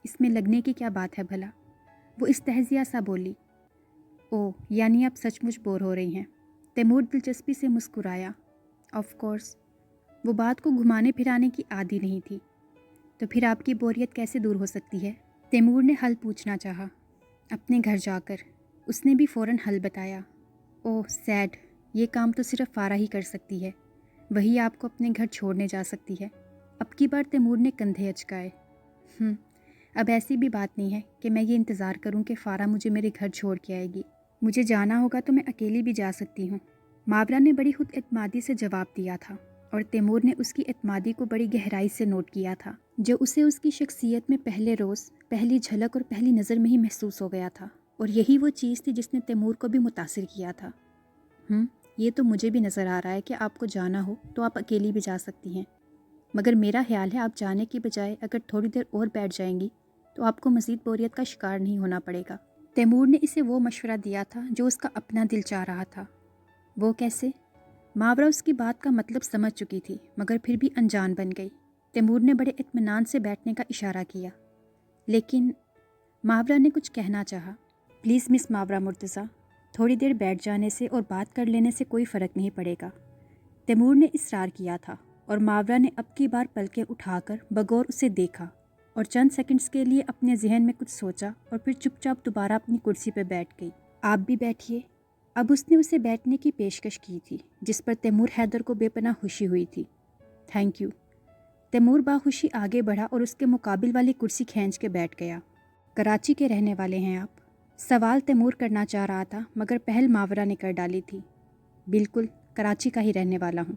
S1: اس میں لگنے کی کیا بات ہے بھلا، وہ استہزیہ سا بولی۔ اوہ، یعنی آپ سچ مچ بور ہو رہی ہیں، تیمور دلچسپی سے مسکرایا۔ آف کورس، وہ بات کو گھمانے پھرانے کی عادی نہیں تھی۔ تو پھر آپ کی بوریت کیسے دور ہو سکتی ہے؟ تیمور نے حل پوچھنا چاہا۔ اپنے گھر جا کر، اس نے بھی فوراً حل بتایا۔ اوہ سیڈ، یہ کام تو صرف فارا ہی کر سکتی ہے، وہی آپ کو اپنے گھر چھوڑنے جا سکتی ہے۔ اب کی بار تیمور نے کندھے اچکائے۔ اب ایسی بھی بات نہیں ہے کہ میں یہ انتظار کروں کہ فارا مجھے میرے گھر چھوڑ کے آئے گی، مجھے جانا ہوگا تو میں اکیلی بھی جا سکتی ہوں، ماورا نے بڑی خود اعتمادی سے جواب دیا تھا، اور تیمور نے اس کی اعتمادی کو بڑی گہرائی سے نوٹ کیا تھا، جو اسے اس کی شخصیت میں پہلے روز، پہلی جھلک اور پہلی نظر میں ہی محسوس ہو گیا تھا، اور یہی وہ چیز تھی جس نے تیمور کو بھی متاثر کیا تھا۔ یہ تو مجھے بھی نظر آ رہا ہے کہ آپ کو جانا ہو تو آپ اکیلی بھی جا سکتی ہیں، مگر میرا خیال ہے آپ جانے کی بجائے اگر تھوڑی دیر اور بیٹھ جائیں گی تو آپ کو مزید بوریت کا شکار نہیں ہونا پڑے گا۔ تیمور نے اسے وہ مشورہ دیا تھا جو اس کا اپنا دل چاہ رہا تھا۔ وہ کیسے؟ ماورا اس کی بات کا مطلب سمجھ چکی تھی، مگر پھر بھی انجان بن گئی۔ تیمور نے بڑے اطمینان سے بیٹھنے کا اشارہ کیا، لیکن ماورا نے کچھ کہنا چاہا۔ پلیز مس ماورا مرتضیٰ، تھوڑی دیر بیٹھ جانے سے اور بات کر لینے سے کوئی فرق نہیں پڑے گا، تیمور نے اصرار کیا تھا، اور ماورا نے اب کی بار پلکیں اٹھا کر بغور اسے دیکھا اور چند سیکنڈز کے لیے اپنے ذہن میں کچھ سوچا اور پھر چپ چاپ دوبارہ اپنی کرسی پہ بیٹھ گئی۔ آپ بھی بیٹھیے، اب اس نے اسے بیٹھنے کی پیشکش کی تھی، جس پر تیمور حیدر کو بے پناہ خوشی ہوئی تھی۔ تھینک یو، تیمور باخوشی آگے بڑھا اور اس کے مقابل والی کرسی کھینچ کے بیٹھ گیا۔ کراچی کے رہنے والے ہیں آپ؟ سوال تیمور کرنا چاہ رہا تھا، مگر پہل ماورا نے کر ڈالی تھی۔ بالکل، کراچی کا ہی رہنے والا ہوں،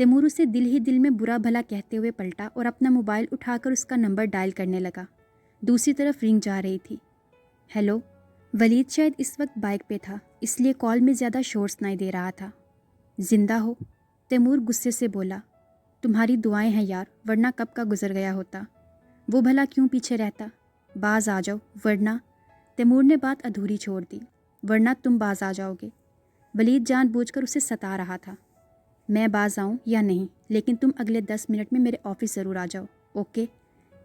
S1: تیمور اسے دل ہی دل میں برا بھلا کہتے ہوئے پلٹا اور اپنا موبائل اٹھا کر اس کا نمبر ڈائل کرنے لگا۔ دوسری طرف رنگ جا رہی تھی۔ ہیلو۔ ولید شاید اس وقت بائک پہ تھا، اس لیے کال میں زیادہ شور سنائی دے رہا تھا۔ زندہ ہو؟ تیمور غصے سے بولا۔ تمہاری دعائیں ہیں یار، ورنہ کب کا گزر گیا ہوتا۔ وہ بھلا کیوں پیچھے رہتا؟ باز آ جاؤ ورنہ۔ تیمور نے بات ادھوری چھوڑ دی۔ ورنہ تم باز آ جاؤ گے۔ ولید جان بوجھ کر اسے ستا رہا تھا۔ میں باز آؤں یا نہیں، لیکن تم اگلے 10 منٹ میں میرے آفس ضرور آ جاؤ، اوکے؟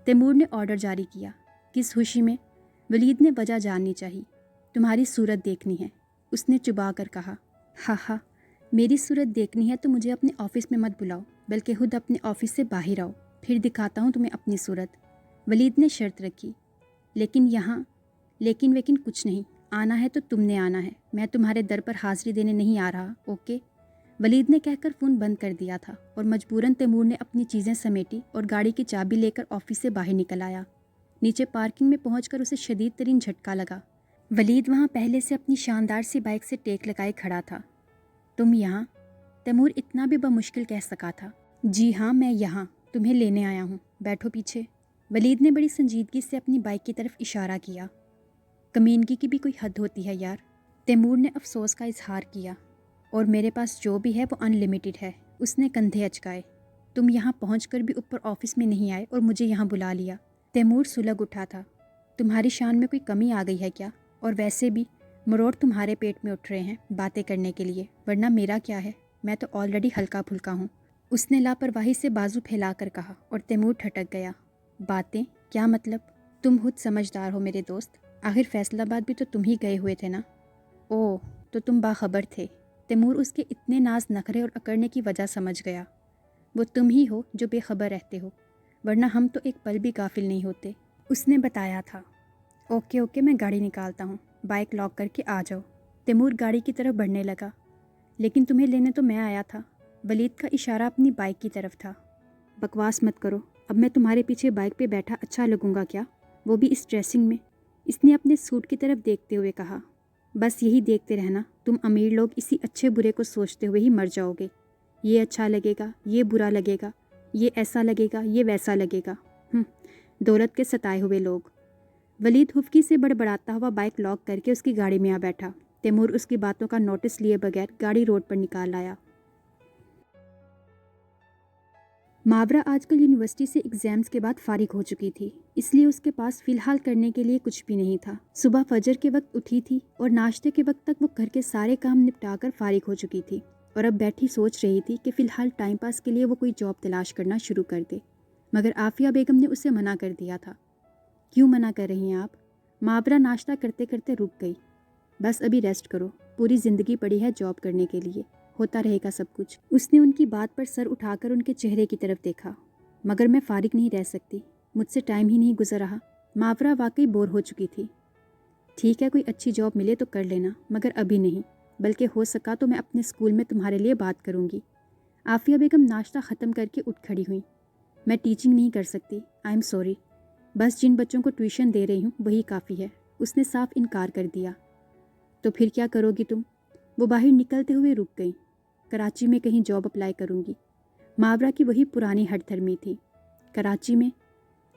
S1: تیمور نے آرڈر جاری کیا۔ کس خوشی میں؟ ولید نے وجہ جاننی چاہی۔ تمہاری صورت دیکھنی ہے، اس نے چبا کر کہا۔ ہاں ہاں، میری صورت دیکھنی ہے تو مجھے اپنے آفس میں مت بلاؤ، بلکہ خود اپنے آفس سے باہر آؤ، پھر دکھاتا ہوں تمہیں اپنی صورت۔ ولید نے شرط رکھی۔ لیکن یہاں لیکن کچھ نہیں، آنا ہے تو تم نے آنا ہے، میں تمہارے در پر حاضری دینے نہیں آ رہا، اوکے؟ ولید نے کہہ کر فون بند کر دیا تھا اور مجبوراً تیمور نے اپنی چیزیں سمیٹی اور گاڑی کی چابی لے کر آفس سے باہر نکل آیا۔ نیچے پارکنگ میں پہنچ کر اسے شدید ترین جھٹکا لگا۔ ولید وہاں پہلے سے اپنی شاندار سی بائک سے ٹیک لگائے کھڑا تھا۔ تم یہاں؟ تیمور اتنا بھی بمشکل کہہ سکا تھا۔ جی ہاں، میں یہاں تمہیں لینے آیا ہوں، بیٹھو پیچھے۔ ولید نے بڑی سنجیدگی سے اپنی بائک کی طرف اشارہ کیا۔ کمینگی کی بھی کوئی حد ہوتی ہے یار، تیمور نے افسوس کا اظہار کیا۔ اور میرے پاس جو بھی ہے وہ ان لمیٹڈ ہے، اس نے کندھے اچکائے۔ تم یہاں پہنچ کر بھی اوپر آفس میں نہیں آئے اور مجھے یہاں بلا لیا۔ تیمور سلگ اٹھا تھا۔ تمہاری شان میں کوئی کمی آ گئی ہے کیا؟ اور ویسے بھی مروڑ تمہارے پیٹ میں اٹھ رہے ہیں باتیں کرنے کے لیے، ورنہ میرا کیا ہے، میں تو آلریڈی ہلکا پھلکا ہوں۔ اس نے لاپرواہی سے بازو پھیلا کر کہا اور تیمور ٹھٹک گیا۔ باتیں؟ کیا مطلب؟ تم خود سمجھدار ہو میرے دوست، آخر فیصل آباد بھی تو تم ہی گئے ہوئے تھے نا؟ اوہ، تو تم باخبر تھے۔ تیمور اس کے اتنے ناز نخرے اور اکڑنے کی وجہ سمجھ گیا۔ وہ تم ہی ہو جو بے خبر رہتے ہو، ورنہ ہم تو ایک پل بھی غافل نہیں ہوتے، اس نے بتایا تھا۔ اوکے میں گاڑی نکالتا ہوں، بائک لاک کر کے آ جاؤ۔ تیمور گاڑی کی طرف بڑھنے لگا۔ لیکن تمہیں لینے تو میں آیا تھا۔ ولید کا اشارہ اپنی بائک کی طرف تھا۔ بکواس مت کرو، اب میں تمہارے پیچھے بائک پہ بیٹھا اچھا لگوں گا کیا، وہ بھی اس ڈریسنگ میں؟ اس نے اپنے سوٹ کی طرف دیکھتے ہوئے کہا۔ بس یہی دیکھتے رہنا، تم امیر لوگ اسی اچھے برے کو سوچتے ہوئے ہی مر جاؤ گے۔ یہ اچھا لگے گا، یہ برا لگے گا، یہ ایسا لگے گا، یہ ویسا لگے گا، دولت کے ستائے ہوئے لوگ۔ ولید ہفکی سے بڑبڑاتا ہوا بائک لاک کر کے اس کی گاڑی میں آ بیٹھا۔ تیمور اس کی باتوں کا نوٹس لیے بغیر گاڑی روڈ پر نکال آیا۔ ماورا آج کل یونیورسٹی سے ایگزامز کے بعد فارغ ہو چکی تھی، اس لیے اس کے پاس فی الحال کرنے کے لیے کچھ بھی نہیں تھا۔ صبح فجر کے وقت اٹھی تھی اور ناشتے کے وقت تک وہ گھر کے سارے کام نپٹا کر فارغ ہو چکی تھی، اور اب بیٹھی سوچ رہی تھی کہ فی الحال ٹائم پاس کے لیے وہ کوئی جاب تلاش کرنا شروع کر دے، مگر عافیہ بیگم نے اسے منع کر دیا تھا۔ کیوں منع کر رہی ہیں آپ؟ ماورا ناشتہ کرتے کرتے رک گئی۔ بس ابھی ریسٹ کرو، پوری زندگی پڑی ہے جاب کرنے کے لیے، ہوتا رہے گا سب کچھ۔ اس نے ان کی بات پر سر اٹھا کر ان کے چہرے کی طرف دیکھا۔ مگر میں فارغ نہیں رہ سکتی، مجھ سے ٹائم ہی نہیں گزر رہا۔ ماورا واقعی بور ہو چکی تھی۔ ٹھیک ہے، کوئی اچھی جاب ملے تو کر لینا، مگر ابھی نہیں، بلکہ ہو سکا تو میں اپنے اسکول میں تمہارے لیے بات کروں گی۔ عافیہ بیگم ناشتہ ختم کر کے اٹھ کھڑی ہوئی۔ میں ٹیچنگ نہیں کر سکتی، آئی ایم سوری، بس جن بچوں کو ٹیوشن دے رہی ہوں وہی کافی ہے، اس نے صاف انکار کر دیا۔ تو پھر کیا کرو گی تم؟ وہ باہر نکلتے ہوئے رک گئی۔ کراچی میں کہیں جاب اپلائی کروں گی۔ ماورا کی وہی پرانی ہٹ دھرمی تھی۔ کراچی میں؟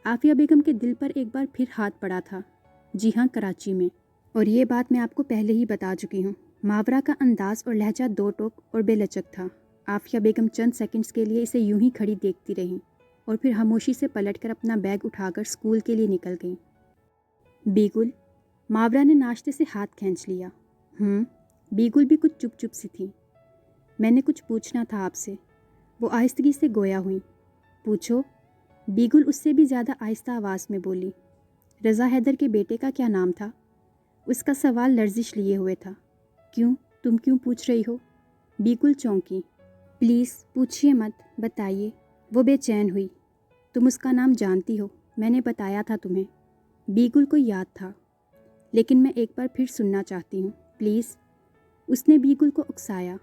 S1: عافیہ بیگم کے دل پر ایک بار پھر ہاتھ پڑا تھا۔ جی ہاں، کراچی میں، اور یہ بات میں آپ کو پہلے ہی بتا چکی ہوں۔ ماورا کا انداز اور لہجہ دو ٹوک اور بے لچک تھا۔ عافیہ بیگم چند سیکنڈز کے لیے اسے یوں ہی کھڑی دیکھتی رہیں اور پھر خاموشی سے پلٹ کر اپنا بیگ اٹھا کر اسکول کے لیے نکل گئیں۔ بیگل؟ ماورا نے ناشتے سے ہاتھ کھینچ لیا۔ بیگل بھی کچھ چپ چپ سی تھی۔ میں نے کچھ پوچھنا تھا آپ سے، وہ آہستگی سے گویا ہوئیں۔ پوچھو، بیگل اس سے بھی زیادہ آہستہ آواز میں بولی۔ رضا حیدر کے بیٹے کا کیا نام تھا؟ اس کا سوال لرزش لیے ہوئے تھا۔ کیوں؟ تم کیوں پوچھ رہی ہو؟ بیگل چونکی۔ پلیز پوچھیے مت، بتائیے۔ وہ بے چین ہوئی۔ تم اس کا نام جانتی ہو، میں نے بتایا تھا تمہیں۔ بیگل کو یاد تھا، لیکن میں ایک بار پھر سننا چاہتی ہوں، پلیز۔ اس نے بیگل کو اکسایا۔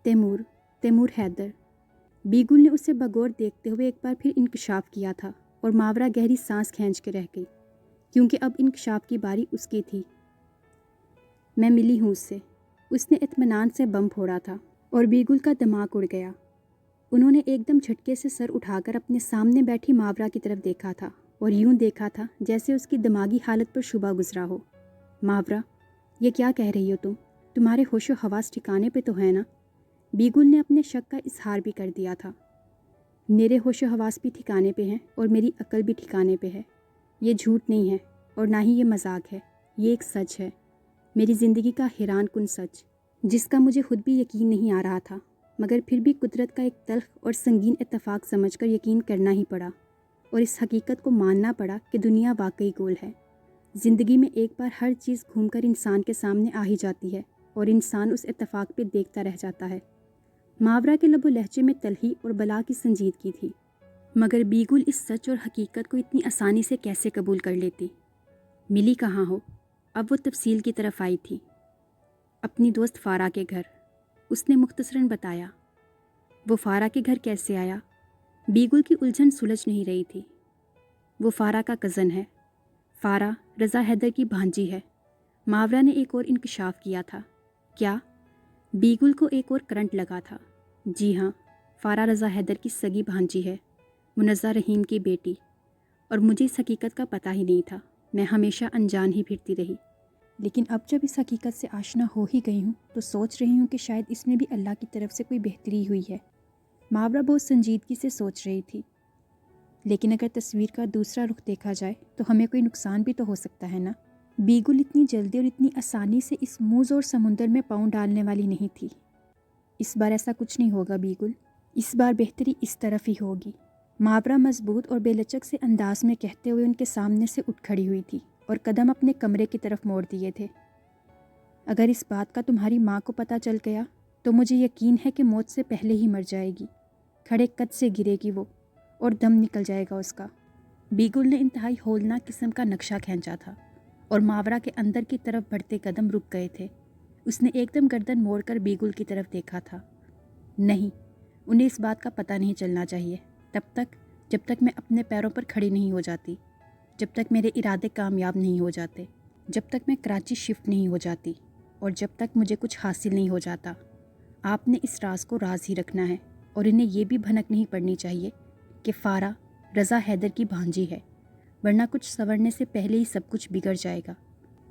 S1: تیمور حیدر۔ بیگل نے اسے بغور دیکھتے ہوئے ایک بار پھر انکشاف کیا تھا، اور ماورا گہری سانس کھینچ کے رہ گئی، کیونکہ اب انکشاف کی باری اس کی تھی۔ میں ملی ہوں اس سے، اس نے اطمینان سے بم پھوڑا تھا، اور بیگل کا دماغ اڑ گیا۔ انہوں نے ایک دم جھٹکے سے سر اٹھا کر اپنے سامنے بیٹھی ماورا کی طرف دیکھا تھا اور یوں دیکھا تھا جیسے اس کی دماغی حالت پر شبہ گزرا ہو۔ ماورا، یہ کیا کہہ رہی ہو تمہارے ہوش و حواس ٹھکانے پہ تو ہے نا؟ بیگل نے اپنے شک کا اظہار بھی کر دیا تھا۔ میرے ہوش و حواس بھی ٹھکانے پہ ہیں اور میری عقل بھی ٹھکانے پہ ہے۔ یہ جھوٹ نہیں ہے اور نہ ہی یہ مذاق ہے، یہ ایک سچ ہے، میری زندگی کا حیران کن سچ، جس کا مجھے خود بھی یقین نہیں آ رہا تھا، مگر پھر بھی قدرت کا ایک تلخ اور سنگین اتفاق سمجھ کر یقین کرنا ہی پڑا اور اس حقیقت کو ماننا پڑا کہ دنیا واقعی گول ہے۔ زندگی میں ایک بار ہر چیز گھوم کر انسان کے سامنے آ ہی جاتی ہے اور انسان اس اتفاق پہ دیکھتا رہ جاتا ہے۔ ماورا کے لب و لہجے میں تلخی اور بلا کی سنجیدگی تھی، مگر بیگل اس سچ اور حقیقت کو اتنی آسانی سے کیسے قبول کر لیتی؟ ملی کہاں ہو؟ اب وہ تفصیل کی طرف آئی تھی۔ اپنی دوست فارا کے گھر، اس نے مختصراً بتایا۔ وہ فارا کے گھر کیسے آیا؟ بیگل کی الجھن سلجھ نہیں رہی تھی۔ وہ فارا کا کزن ہے، فارا رضا حیدر کی بھانجی ہے۔ ماورا نے ایک اور انکشاف کیا تھا۔ کیا؟ بیگل کو ایک اور کرنٹ لگا تھا۔ جی ہاں، فارا رضا حیدر کی سگی بھانجی ہے، منزہ رحیم کی بیٹی، اور مجھے اس حقیقت کا پتہ ہی نہیں تھا، میں ہمیشہ انجان ہی پھرتی رہی، لیکن اب جب اس حقیقت سے آشنا ہو ہی گئی ہوں تو سوچ رہی ہوں کہ شاید اس میں بھی اللہ کی طرف سے کوئی بہتری ہوئی ہے۔ ماورا بہت سنجیدگی سے سوچ رہی تھی۔ لیکن اگر تصویر کا دوسرا رخ دیکھا جائے تو ہمیں کوئی نقصان بھی تو ہو سکتا ہے نا؟ بیگل اتنی جلدی اور اتنی آسانی سے اس موز اور سمندر میں پاؤں ڈالنے والی نہیں تھی۔ اس بار ایسا کچھ نہیں ہوگا بیگل، اس بار بہتری اس طرف ہی ہوگی، ماورا مضبوط اور بے لچک سے انداز میں کہتے ہوئے ان کے سامنے سے اٹھ کھڑی ہوئی تھی اور قدم اپنے کمرے کی طرف موڑ دیے تھے۔ اگر اس بات کا تمہاری ماں کو پتہ چل گیا تو مجھے یقین ہے کہ موت سے پہلے ہی مر جائے گی، کھڑے قد سے گرے گی وہ اور دم نکل جائے گا اس کا۔ بیگل نے انتہائی ہولناک قسم کا نقشہ کھینچا تھا اور ماورا کے اندر کی طرف بڑھتے قدم رک گئے تھے۔ اس نے ایک دم گردن موڑ کر بیگل کی طرف دیکھا تھا۔ نہیں، انہیں اس بات کا پتہ نہیں چلنا چاہیے، جب تک میں اپنے پیروں پر کھڑی نہیں ہو جاتی، جب تک میرے ارادے کامیاب نہیں ہو جاتے، جب تک میں کراچی شفٹ نہیں ہو جاتی، اور جب تک مجھے کچھ حاصل نہیں ہو جاتا۔ آپ نے اس راز کو راز ہی رکھنا ہے اور انہیں یہ بھی بھنک نہیں پڑنی چاہیے کہ فارا رضا حیدر کی بھانجی ہے، ورنہ کچھ سنورنے سے پہلے ہی سب کچھ بگڑ جائے گا۔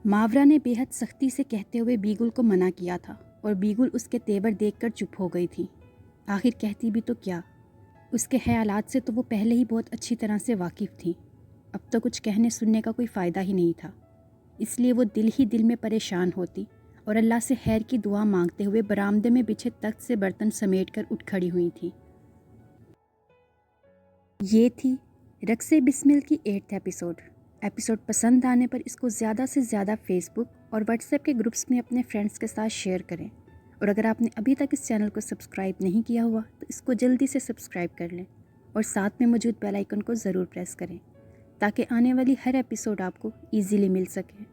S1: ماورا نے بے حد سختی سے کہتے ہوئے بیگل کو منع کیا تھا اور بیگل اس کے تیور دیکھ کر چپ ہو گئی تھی۔ آخر کہتی بھی تو کیا؟ اس کے خیالات سے تو وہ پہلے ہی بہت اچھی طرح سے واقف تھی، اب تو کچھ کہنے سننے کا کوئی فائدہ ہی نہیں تھا، اس لیے وہ دل ہی دل میں پریشان ہوتی اور اللہ سے خیر کی دعا مانگتے ہوئے برآمدے میں بچھے تخت سے برتن سمیٹ کر اٹھ کھڑی ہوئی تھی۔ یہ تھی رقص بسمل کی 8th ایپیسوڈ پسند آنے پر اس کو زیادہ سے زیادہ فیس بک اور واٹس ایپ کے گروپس میں اپنے فرینڈس کے ساتھ شیئر کریں، اور اگر آپ نے ابھی تک اس چینل کو سبسکرائب نہیں کیا ہوا تو اس کو جلدی سے سبسکرائب کر لیں اور ساتھ میں موجود بیل آئیکن کو ضرور پریس کریں تاکہ آنے والی ہر ایپیسوڈ آپ کو ایزیلی مل سکے۔